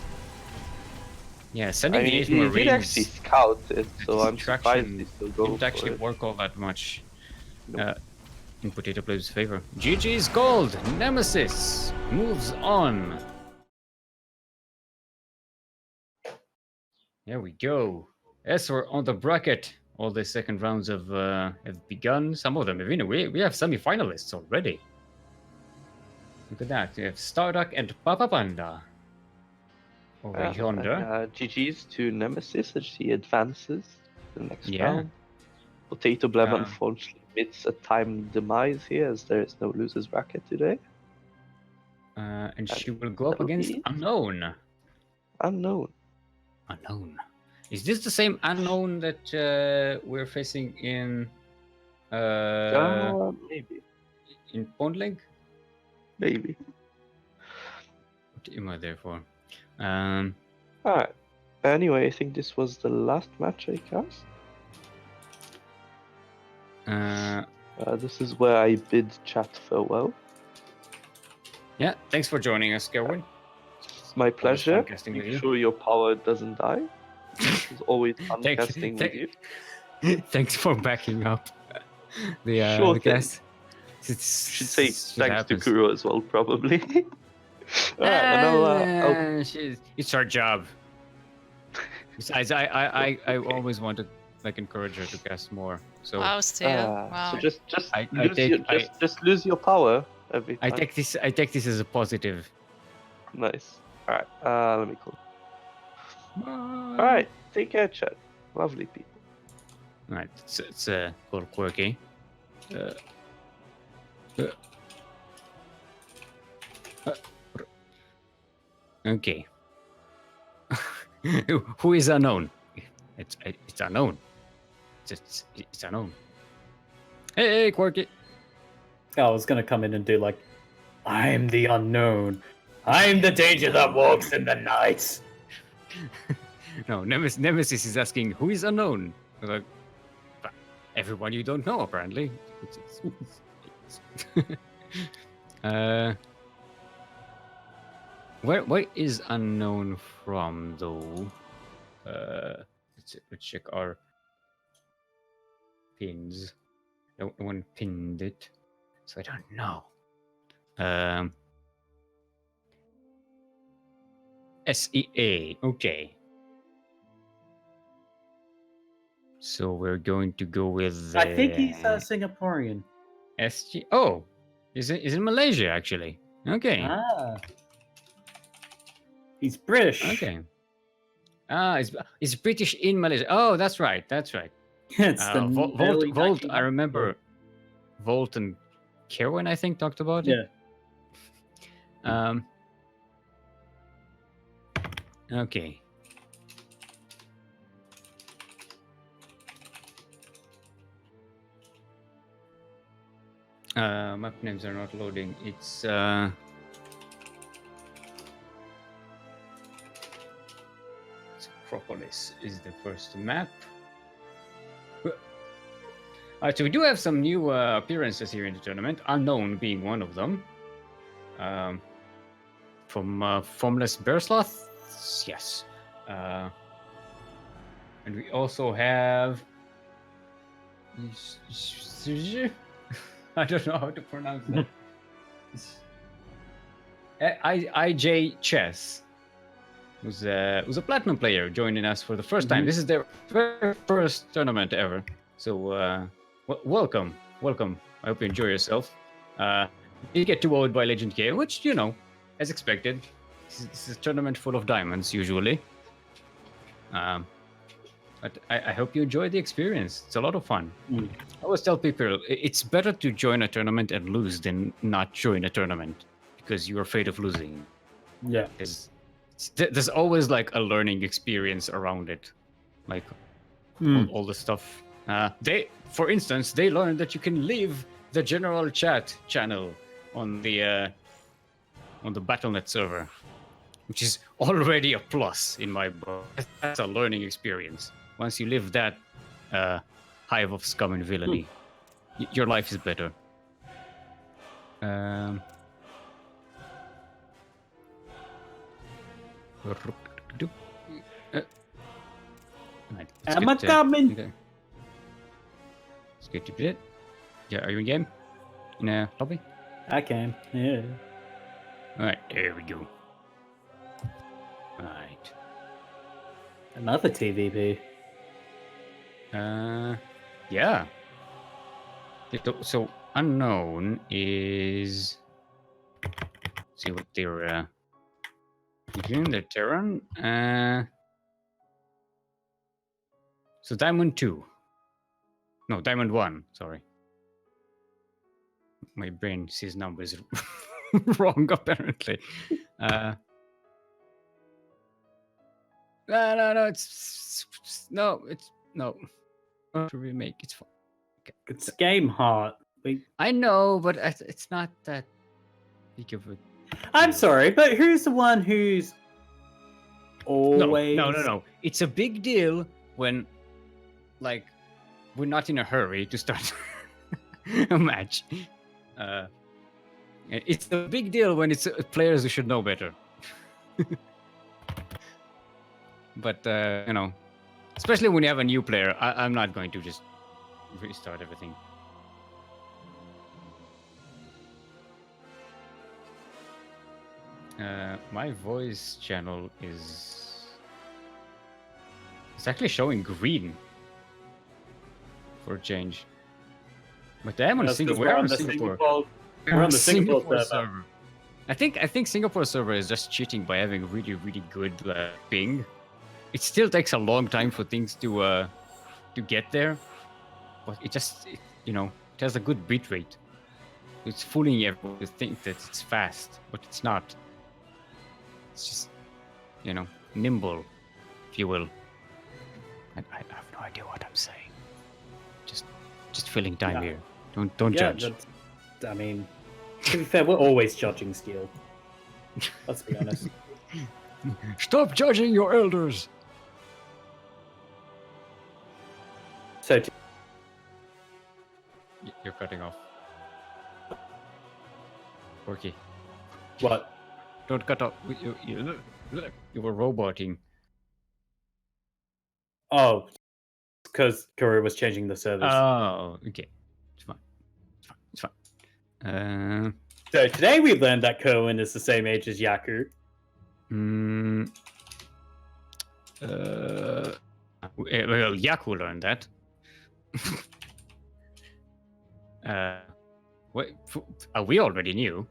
Yeah, sending I the mean, 8 he did Marines. actually scout it, so I'm surprised Traction he still go didn't for actually it. work all that much Nope. in Potato Play's favor. GG's gold! Nemesis moves on. There we go. As we're on the bracket, all the second rounds have begun. Some of them have been. We have semi-finalists already. Look at that. We have Starduck and Papa Panda over yonder. GG's to Nemesis as she advances to the next Yeah. round. Potato Blem unfortunately meets a timed demise here as there is no losers bracket today. And she will go up against Unknown. Unknown. Is this the same Unknown that we're facing in Maybe. in Pondling? Maybe. What am I there for? Alright. Anyway, I think this was the last match I cast. This is where I bid chat farewell. Yeah, thanks for joining us, Caerwyn. It's my pleasure. Make sure your power doesn't die. It's always fun casting with you. Thanks for backing up the cast. Should say thanks to Kuro as well, probably. It's our job. Besides, I always want to encourage her to cast more. So wow, So just lose your power every time. I take this as a positive. Nice. All right. Let me call. All right. Take care, chat. Lovely people. All right. It's called Quirky. Okay. Who is unknown? It's unknown. It's unknown. Hey, Quirky. I was gonna come in and do like, I'm the unknown. I'm the danger that walks in the night. No, Nemesis is asking who is unknown. Like, everyone you don't know, apparently. Where is unknown from though? Let's check our pins. No one pinned it, so I don't know. SEA. Okay. So we're going to go with. I think he's Singaporean. SG. Oh, is in Malaysia actually? Okay. Ah. He's British. Okay. He's British in Malaysia. Oh, that's right. That's right. It's the Volt. I remember Volt and Caerwyn, I think, talked about it. Yeah. Okay. Map names are not loading. It's Acropolis is the first map. So we do have some new appearances here in the tournament, Unknown being one of them. From Formless Bearsloth, yes. And we also have... I don't know how to pronounce that. IJ Chess, who's a platinum player joining us for the first time. This is their very first tournament ever. So welcome. I hope you enjoy yourself. You get 2-0'd by Legend K, which, you know, as expected. This is a tournament full of diamonds, usually. But I hope you enjoy the experience. It's a lot of fun. I always tell people it's better to join a tournament and lose than not join a tournament because you're afraid of losing. Yeah. There's always like a learning experience around it. Like all the stuff. For instance, they learned that you can leave the general chat channel on the Battle.net server, which is already a plus in my book. That's a learning experience. Once you live that hive of scum and villainy, your life is better. Right, Am I coming? Okay. Let's get to bit. Yeah, are you in game? In a lobby? I can. Yeah. Alright, there we go. Alright. Another TVP. Yeah. So unknown is. See what they're doing. Their Terran. So Diamond 2. No, Diamond 1. Sorry. My brain sees numbers wrong apparently. No, it's no. Not a remake. It's fine. Okay. It's game hard. I know, but it's not that big of a. I'm sorry, but who's the one who's always? No. It's a big deal when, like, we're not in a hurry to start a match. It's a big deal when it's players who should know better. But especially when you have a new player, I'm not going to just restart everything. My voice channel is it's actually showing green for a change. But I'm on Singapore. We're on Singapore. We're on the Singapore server. I think Singapore server is just cheating by having really good ping. It still takes a long time for things to get there, but it has a good bit rate. It's fooling everyone to think that it's fast, but it's not. It's just nimble, if you will. I have no idea what I'm saying. Just filling time here. Don't judge. I mean, to be fair, we're always judging skill. Let's be honest. Stop judging your elders. So you're cutting off. Quirky. What? Don't cut off. You were roboting. Oh, because Kuro was changing the servers. Oh, okay. It's fine. So today we learned that Caerwyn is the same age as Yaku. Well, Yaku learned that. We already knew.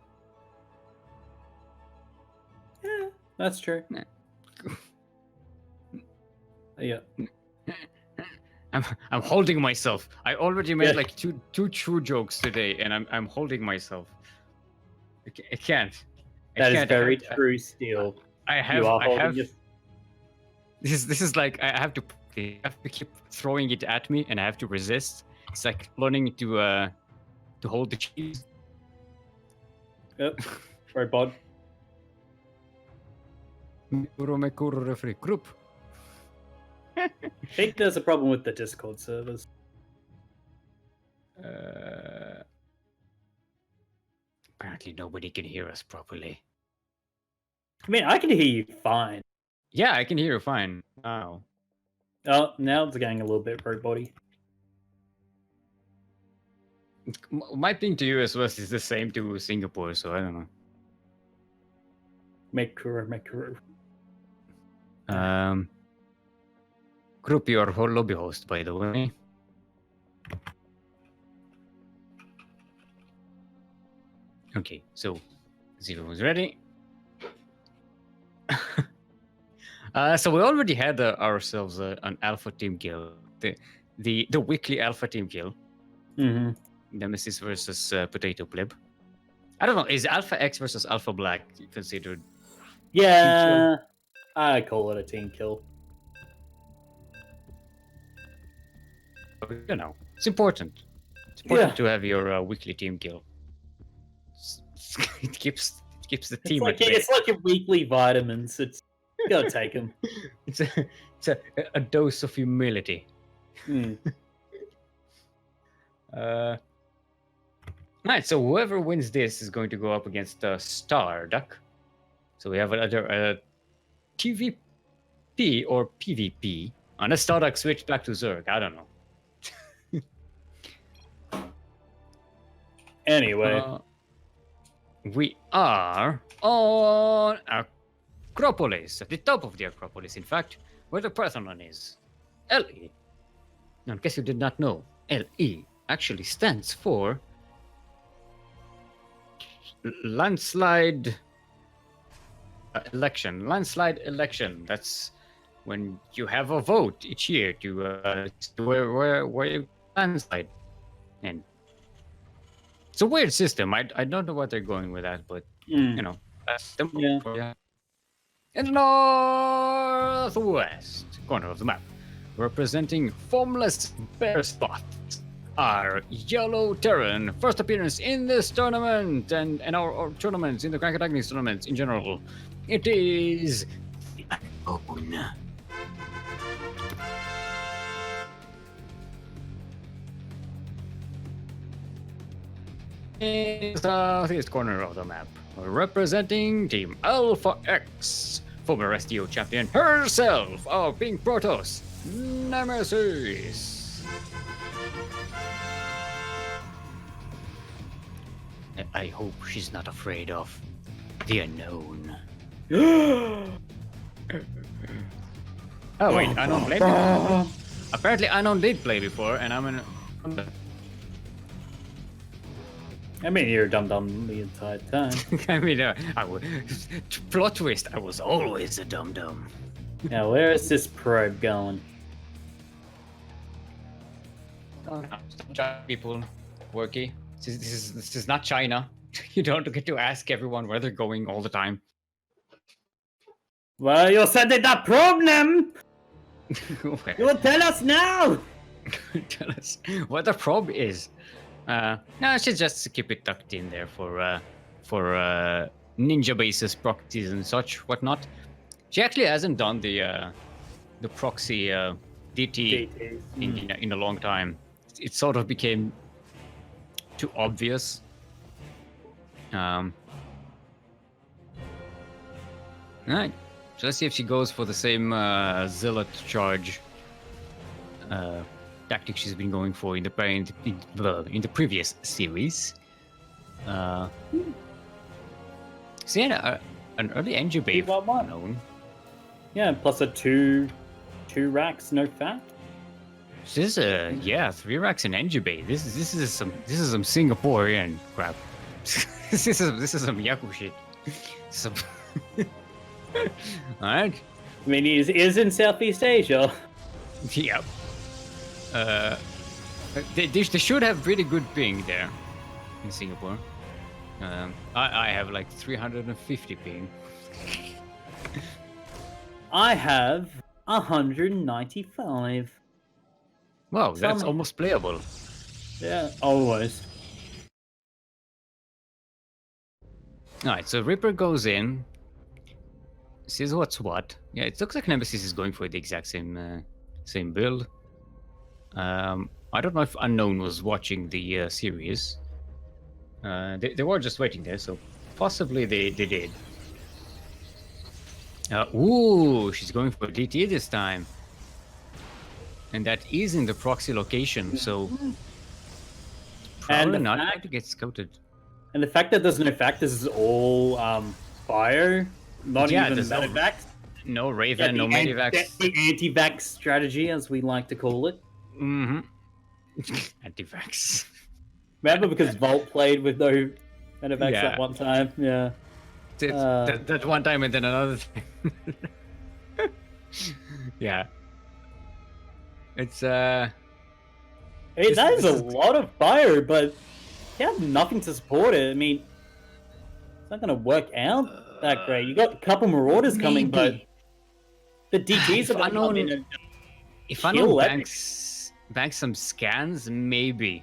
Yeah, that's true. Yeah. I'm holding myself. I already made like two true jokes today, and I'm holding myself. I can't. That is very true, Steel. I have. This is like I have to keep throwing it at me, and I have to resist. It's like learning to hold the cheese. Yep. Right, bud. Group. I think there's a problem with the Discord servers. Apparently nobody can hear us properly. I mean, I can hear you fine. Yeah, I can hear you fine. Wow. Oh, now it's getting a little bit robot-y. My ping to US West is the same to Singapore, so I don't know. Make Kuro. Group, your whole lobby host, by the way. Okay, so Zero was ready. So we already had ourselves an alpha team kill, the weekly alpha team kill. Mm-hmm. Nemesis versus Potato Pleb. I don't know. Is Alpha X versus Alpha Black considered? Yeah, I call it a team kill. You know, it's important. It's important to have your weekly team kill. It keeps the team. It's like your weekly vitamins. It's you gotta take them. It's a dose of humility. Right, so whoever wins this is going to go up against Star Duck. So we have another TVP or PvP Unless Starduck switched back to Zerg, I don't know. Anyway, we are on Acropolis, at the top of the Acropolis, in fact, where the Parthenon is. LE. Now, in case you did not know, LE actually stands for landslide election. Landslide election. That's when you have a vote each year to where you landslide. And it's a weird system. I don't know what they're going with that, but you know, that's the In the northwest corner of the map, representing formless bear spots, are Yellow Terran. First appearance in this tournament and our tournaments, in the CranKy tournaments in general. It is the Unknown. In the southeast corner of the map, representing Team Alpha X, former STO champion herself of Pink Protoss, Nemesis. I hope she's not afraid of the unknown. Oh wait, Unknown played before. Apparently Unknown did play before, and I'm an... I mean, you're a dum-dum the entire time. I mean, plot twist, I was always a dum-dum. Now, where is this probe going? People, Quirky. This is not China. You don't get to ask everyone where they're going all the time. Well, you said that probe them! Okay. You will tell us now! Tell us what the probe is. No, I should just keep it tucked in there for ninja bases, proxies, and such whatnot. She actually hasn't done the proxy DT in a long time. It sort of became too obvious. Alright, so let's see if she goes for the same zealot charge tactic she's been going for in the previous series. So yeah, an early engine bait known. Yeah, plus a two racks, no fat. This is 3 racks in engine bait. This is some Singaporean crap. this is some Yaku shit. Alright. I mean, he is in Southeast Asia. Yep. They should have really good ping there in Singapore. I have like 350 ping. I have 195. Wow, that's almost playable. Yeah, almost. Alright, so Reaper goes in. Sees what's what. Yeah, it looks like Nemesis is going for the exact same build. I don't know if Unknown was watching the series. They were just waiting there, so possibly they did. Ooh, she's going for DT this time. And that is in the proxy location, so probably not going to get scouted. And the fact that there's no factors is all fire, not even medivacs. No Raven, no medivacs. The anti-vax strategy, as we like to call it. Mm-hmm. Anti-vax. Remember, because Volt played with no medivacs that one time? Yeah. That one time and then another time. Yeah. It's that is a lot of fire, but you have nothing to support it. I mean, it's not going to work out that great. You got a couple Marauders coming, but the DTs are coming in. If I know banks some scans, maybe,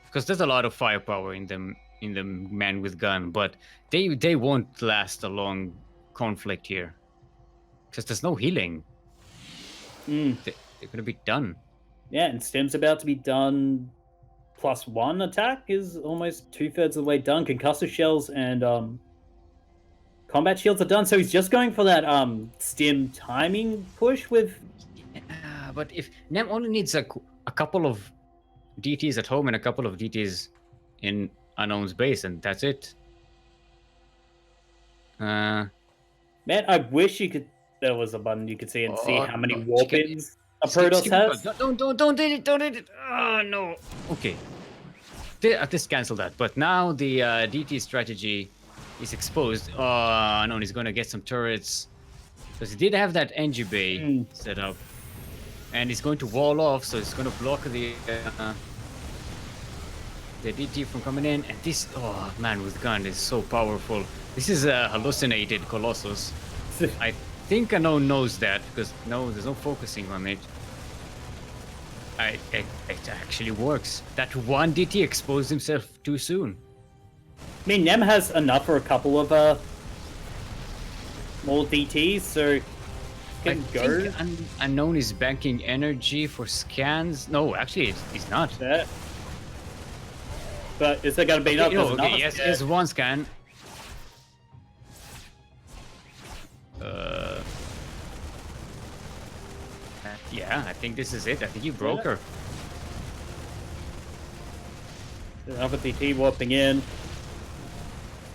because there's a lot of firepower in them man with gun, but they won't last a long conflict here because there's no healing. They're gonna be done. Yeah, and Stem's about to be done. +1 attack is almost 2/3 of the way done. Concussive shells and combat shields are done, so he's just going for that Stem timing push with But if Nem only needs a couple of DTs at home and a couple of DTs in Unknown's base, and that's it. Man, I wish there was a button you could see and see how many no, warp-ins a Protoss has. Don't hit it, don't hit it. Oh, no. Okay. This cancel that. But now the DT strategy is exposed. Oh, no, he's going to get some turrets. Because he did have that NG bay set up. And he's going to wall off, so it's going to block the DT from coming in. And this, oh man, with gun is so powerful. This is a hallucinated Colossus. I think Unknown knows that, because no, there's no focusing on it. It actually works. That one DT exposed himself too soon. I mean, Nem has enough for a couple of more DTs, so can go. Think Unknown is banking energy for scans. No, actually, he's not. Yeah. But is there going to be enough? Okay, yes, one scan. Yeah, I think this is it. I think you broke her. Another DT warping in.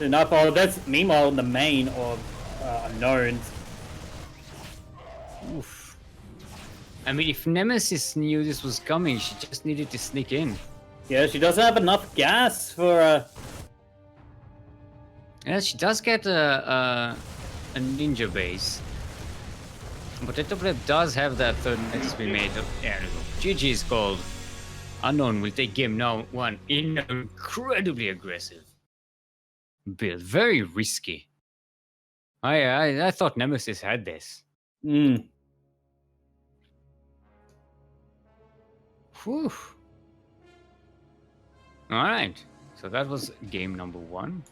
Enough. Oh, that's meanwhile in the main of Unknowns. Oof. I mean, if Nemesis knew this was coming, she just needed to sneak in. Yeah, she doesn't have enough gas for Yeah, she does get a ninja base. But Etopleb does have that third nexus to be made. Yeah, GG is called. Unknown will take game now 1 in an incredibly aggressive build. Very risky. I thought Nemesis had this. Whew. Alright. So that was game number 1.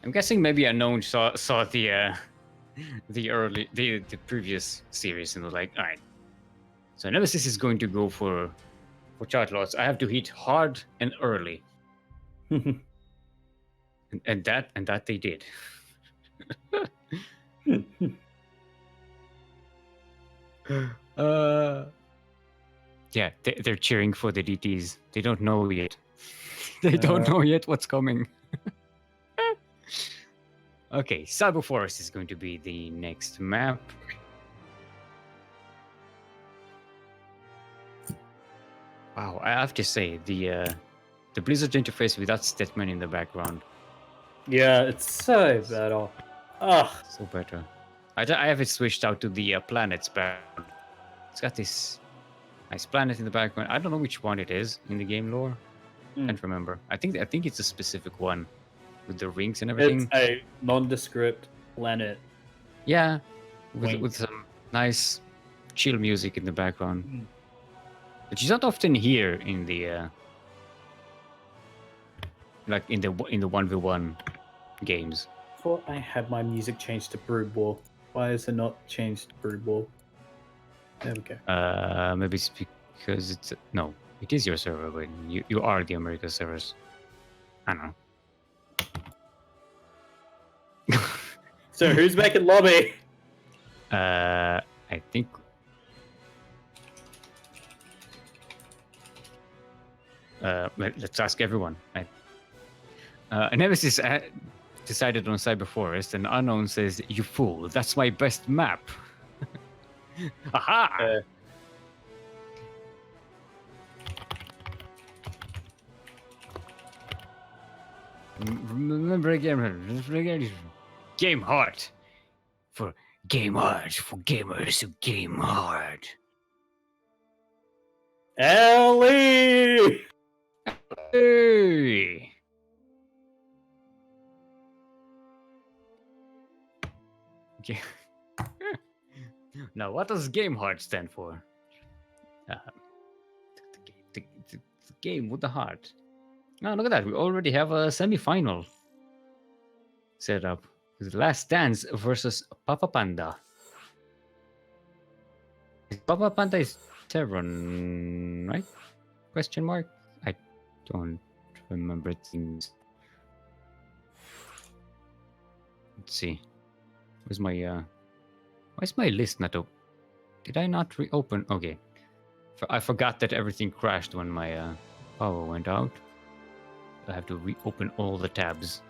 I'm guessing maybe Unknown saw the previous series and was like, alright. So Nemesis is going to go for chart loss. I have to hit hard and early. and that they did. Yeah, they're cheering for the DTs. They don't know yet. They don't know yet what's coming. Okay, Cyber Forest is going to be the next map. Wow, I have to say the Blizzard interface without Stetman in the background. Yeah, it's so better. Ugh. So better. I have it switched out to the planets background. It's got this nice planet in the background. I don't know which one it is in the game lore. Can't remember. I think it's a specific one with the rings and everything. It's a nondescript planet. Yeah, with some nice chill music in the background. Which is not often here in the like in the 1v1 games. I thought I had my music changed to Brood War. Why is it not changed to Brood War? There we go. Maybe it's because it's no, it is your server, but you are the America servers. I don't know. So who's making lobby? I think. Let's ask everyone. Nemesis decided on Cyber Forest, and Unknown says, "You fool! That's my best map." Aha! Remember again. Game hard. For gamers who game hard. Ellie! Hey! Okay. Now, what does game hard stand for? The game with the heart. Oh, look at that. We already have a semi-final set up. Last Dance versus Papa Panda. Papa Panda is Terran, right? Question mark? I don't remember things. Let's see. Where's my why is my list not Did I not reopen? Okay. I forgot that everything crashed when my power went out. I have to reopen all the tabs.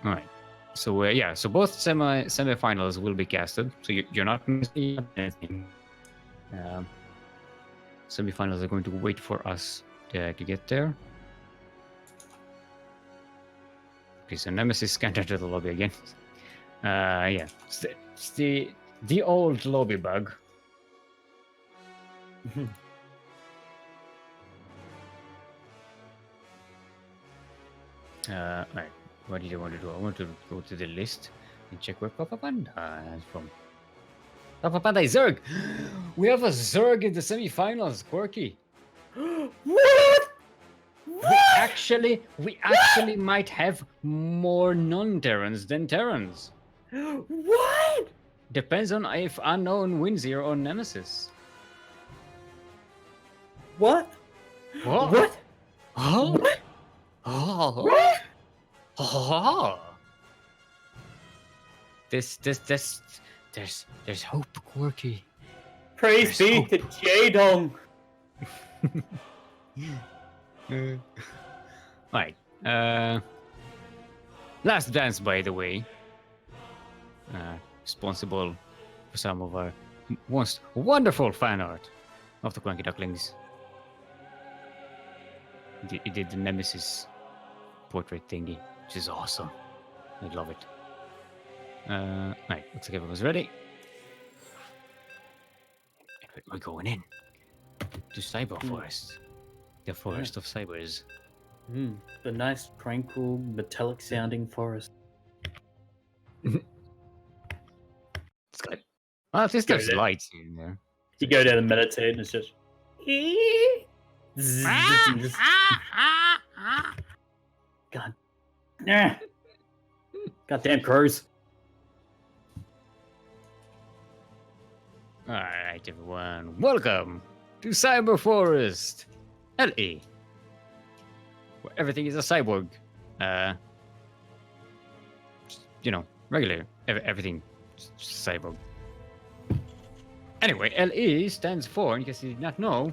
All right. So yeah, so both semifinals will be casted. So you're not missing anything. Semifinals are going to wait for us to get there. Okay, so Nemesis can't enter the lobby again. Yeah, it's the old lobby bug. Right. What did I want to do? I want to go to the list and check where Papa Panda is from. Papa Panda is Zerg! We have a Zerg in the semifinals, Quirky. What? We actually might have more non-Terrans than Terrans. What? Depends on if Unknown wins here on Nemesis. What? What? What? Oh. What? Oh. What? Oh. There's hope, Quirky. Praise There's be hope. to Jaedong. Right. Last Dance, by the way. Responsible for some of our most wonderful fan art of the CranKy Ducklings. He did the Nemesis portrait thingy, which is awesome. I love it. Right, looks like everyone's ready. We're going in to Cyber Forest. The forest of cybers. The nice, tranquil, metallic sounding forest. It's got, well, at least there's lights in there. You go down and meditate and it's just. God. Nah. Goddamn crows. Alright, everyone. Welcome to Cyber Forest LE, where everything is a cyborg. You know, regular. Everything just cyborg. Anyway, LE stands for, in case you did not know,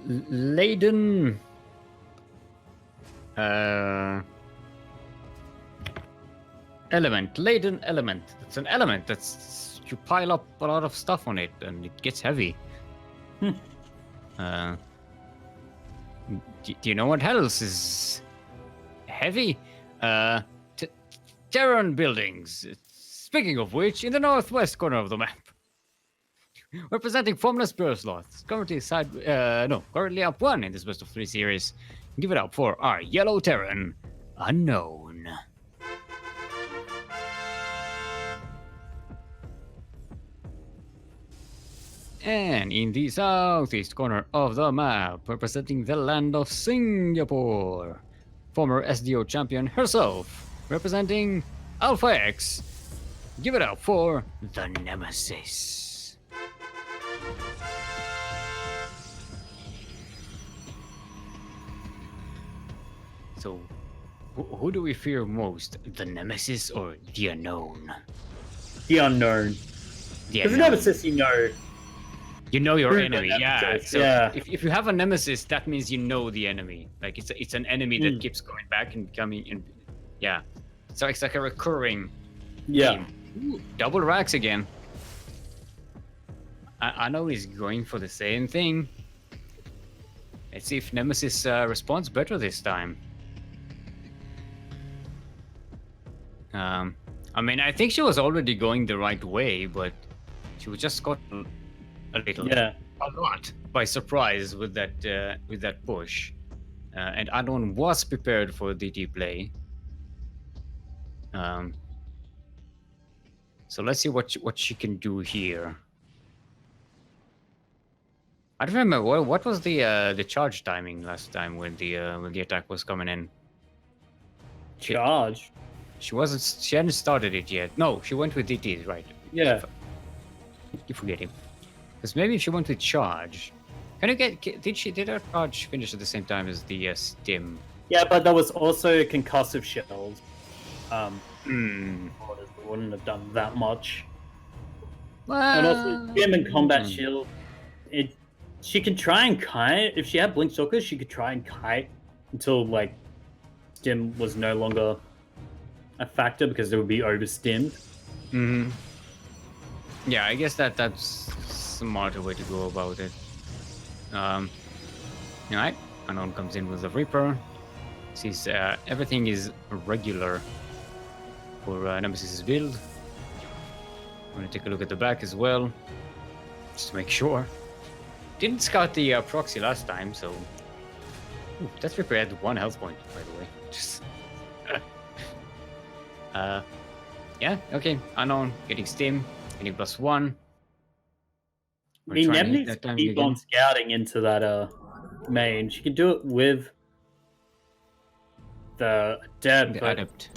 laden element. Laden element. It's an element that's you pile up a lot of stuff on it and it gets heavy. Do you know what else is heavy? Terran buildings. Speaking of which, in the northwest corner of the map, representing formless burst slots, currently currently up 1 in this best of 3 series. Give it up for our yellow Terran, Unknown. And in the southeast corner of the map, representing the land of Singapore, former SDO champion herself, representing Alpha X. Give it up for the Nemesis. So, who do we fear most? The Nemesis or the Unknown? The unknown. Because the Nemesis, you know. You know your enemy, yeah. So yeah. If you have a Nemesis, that means you know the enemy. Like it's an enemy that keeps going back and coming, and yeah. So it's like a recurring theme. Ooh, double racks again. I know he's going for the same thing. Let's see if Nemesis responds better this time. I mean, I think she was already going the right way, but she was just caught a little, a lot by surprise with that push. And Unknown was prepared for DT play. So let's see what she can do here. I don't remember what was the charge timing last time when the attack was coming in. Charge. She hadn't started it yet. No, she went with DT, right? Yeah. Keep forgetting. Because maybe if she went with charge. Can you did her charge finish at the same time as the stim? Yeah, but there was also concussive shells. Hmm. Wouldn't have done that much. Well, And also, stim and combat shield. She could try and kite. If she had blink stalkers, she could try and kite until like stim was no longer a factor because it would be over stimmed. Mm-hmm. Yeah, I guess that's a smarter way to go about it. Alright, Unknown comes in with the Reaper. Sees everything is regular for Nemesis' build. I'm gonna take a look at the back as well, just to make sure. Didn't scout the proxy last time, so... Ooh, that Reaper had 1 health point, by the way. Just... yeah, okay. Unknown, getting stim, getting +1. I mean, Neb needs to keep on scouting into that main. She can do it with the Adept. The Adept.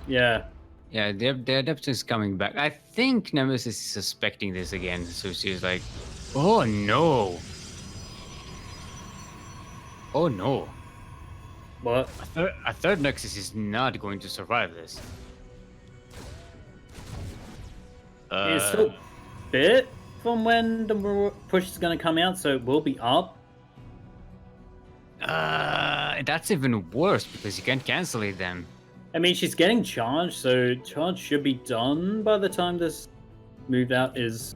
Yeah. Yeah, the Adept is coming back. I think Nemesis is suspecting this again, so she's like, oh no. Oh no. What? A third Nexus is not going to survive this. It's still a bit from when the push is going to come out, so it will be up. That's even worse because you can't cancel it then. I mean, she's getting charged, so charge should be done by the time this move out is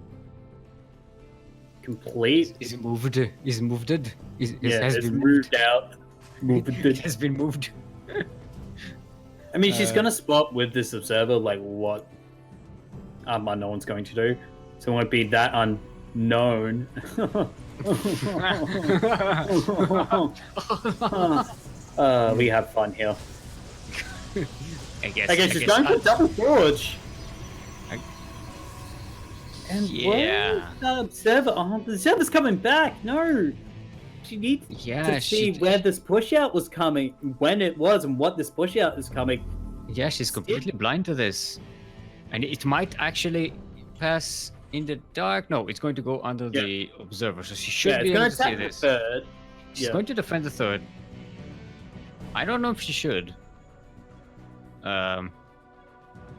complete. Is it moved? Is it moved? It's moved out. It has been moved. I mean, she's gonna spot with this observer like what Unknown's going to do, so it won't be that unknown. We have fun here. I guess she's going for double forge. And yeah, the observer. Oh, the observer's coming back. No, she needs to see where this push out was coming, when it was, and what this push out is coming. Yeah, she's completely blind to this, and it might actually pass in the dark. No, it's going to go under the observer, so she should be able to see this. Third. She's going to defend the third. I don't know if she should.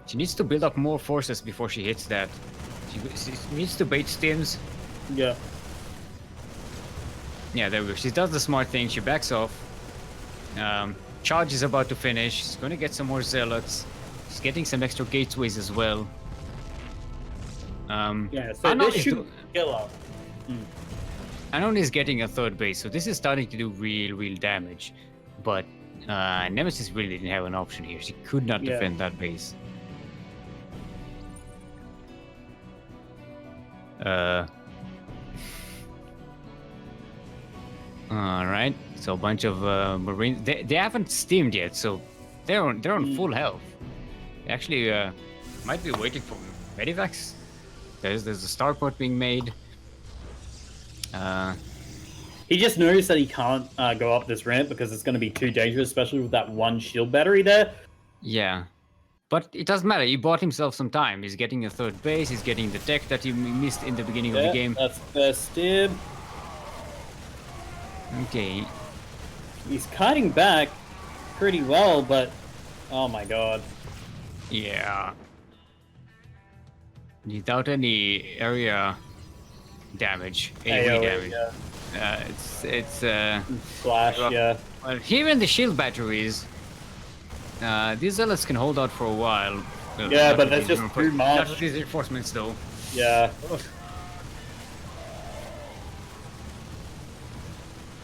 She needs to build up more forces before she hits that. She needs to bait stims. Yeah. Yeah, there we go. She does the smart thing. She backs off. Charge is about to finish. She's going to get some more zealots. She's getting some extra gateways as well. Yeah, so this should kill her. Unknown is getting a third base, so this is starting to do real damage. But Nemesis really didn't have an option here. She could not defend that base. Alright, so a bunch of Marines. They haven't steamed yet, so they're on full health. They actually might be waiting for Medivacs. There's a starport being made. He just knows that he can't go up this ramp because it's going to be too dangerous, especially with that one shield battery there. Yeah. But it doesn't matter. He bought himself some time. He's getting a third base. He's getting the tech that he missed in the beginning of the game. That's the stim. Okay. He's cutting back pretty well, but oh my god. Yeah. Without any area damage, AoE damage. Yeah. It's Flash, yeah. Well, here in the shield batteries, these zealots can hold out for a while. Yeah, but that's just too much. Not with these reinforcements, though. Yeah.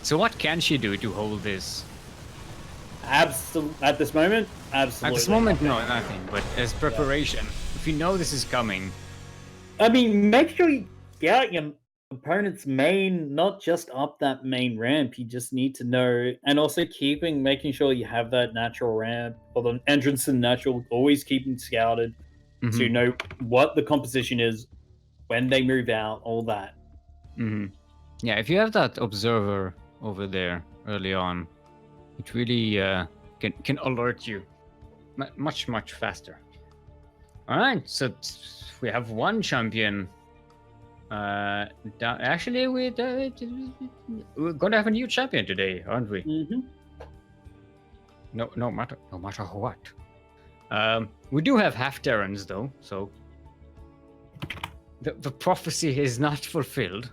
So what can she do to hold this? At this moment, absolutely. At this moment, no, nothing. But as preparation, if you know this is coming. I mean, make sure you scout your opponent's main, not just up that main ramp. You just need to know, and also making sure you have that natural ramp or the entrance to the natural. Always keeping scouted to know what the composition is, when they move out, all that. Yeah, if you have that observer over there early on, it really can alert you much faster. All right, so we have one champion. Actually, we're gonna have a new champion today, aren't we? Mm-hmm. No matter what. We do have half Terrans though, so the prophecy is not fulfilled.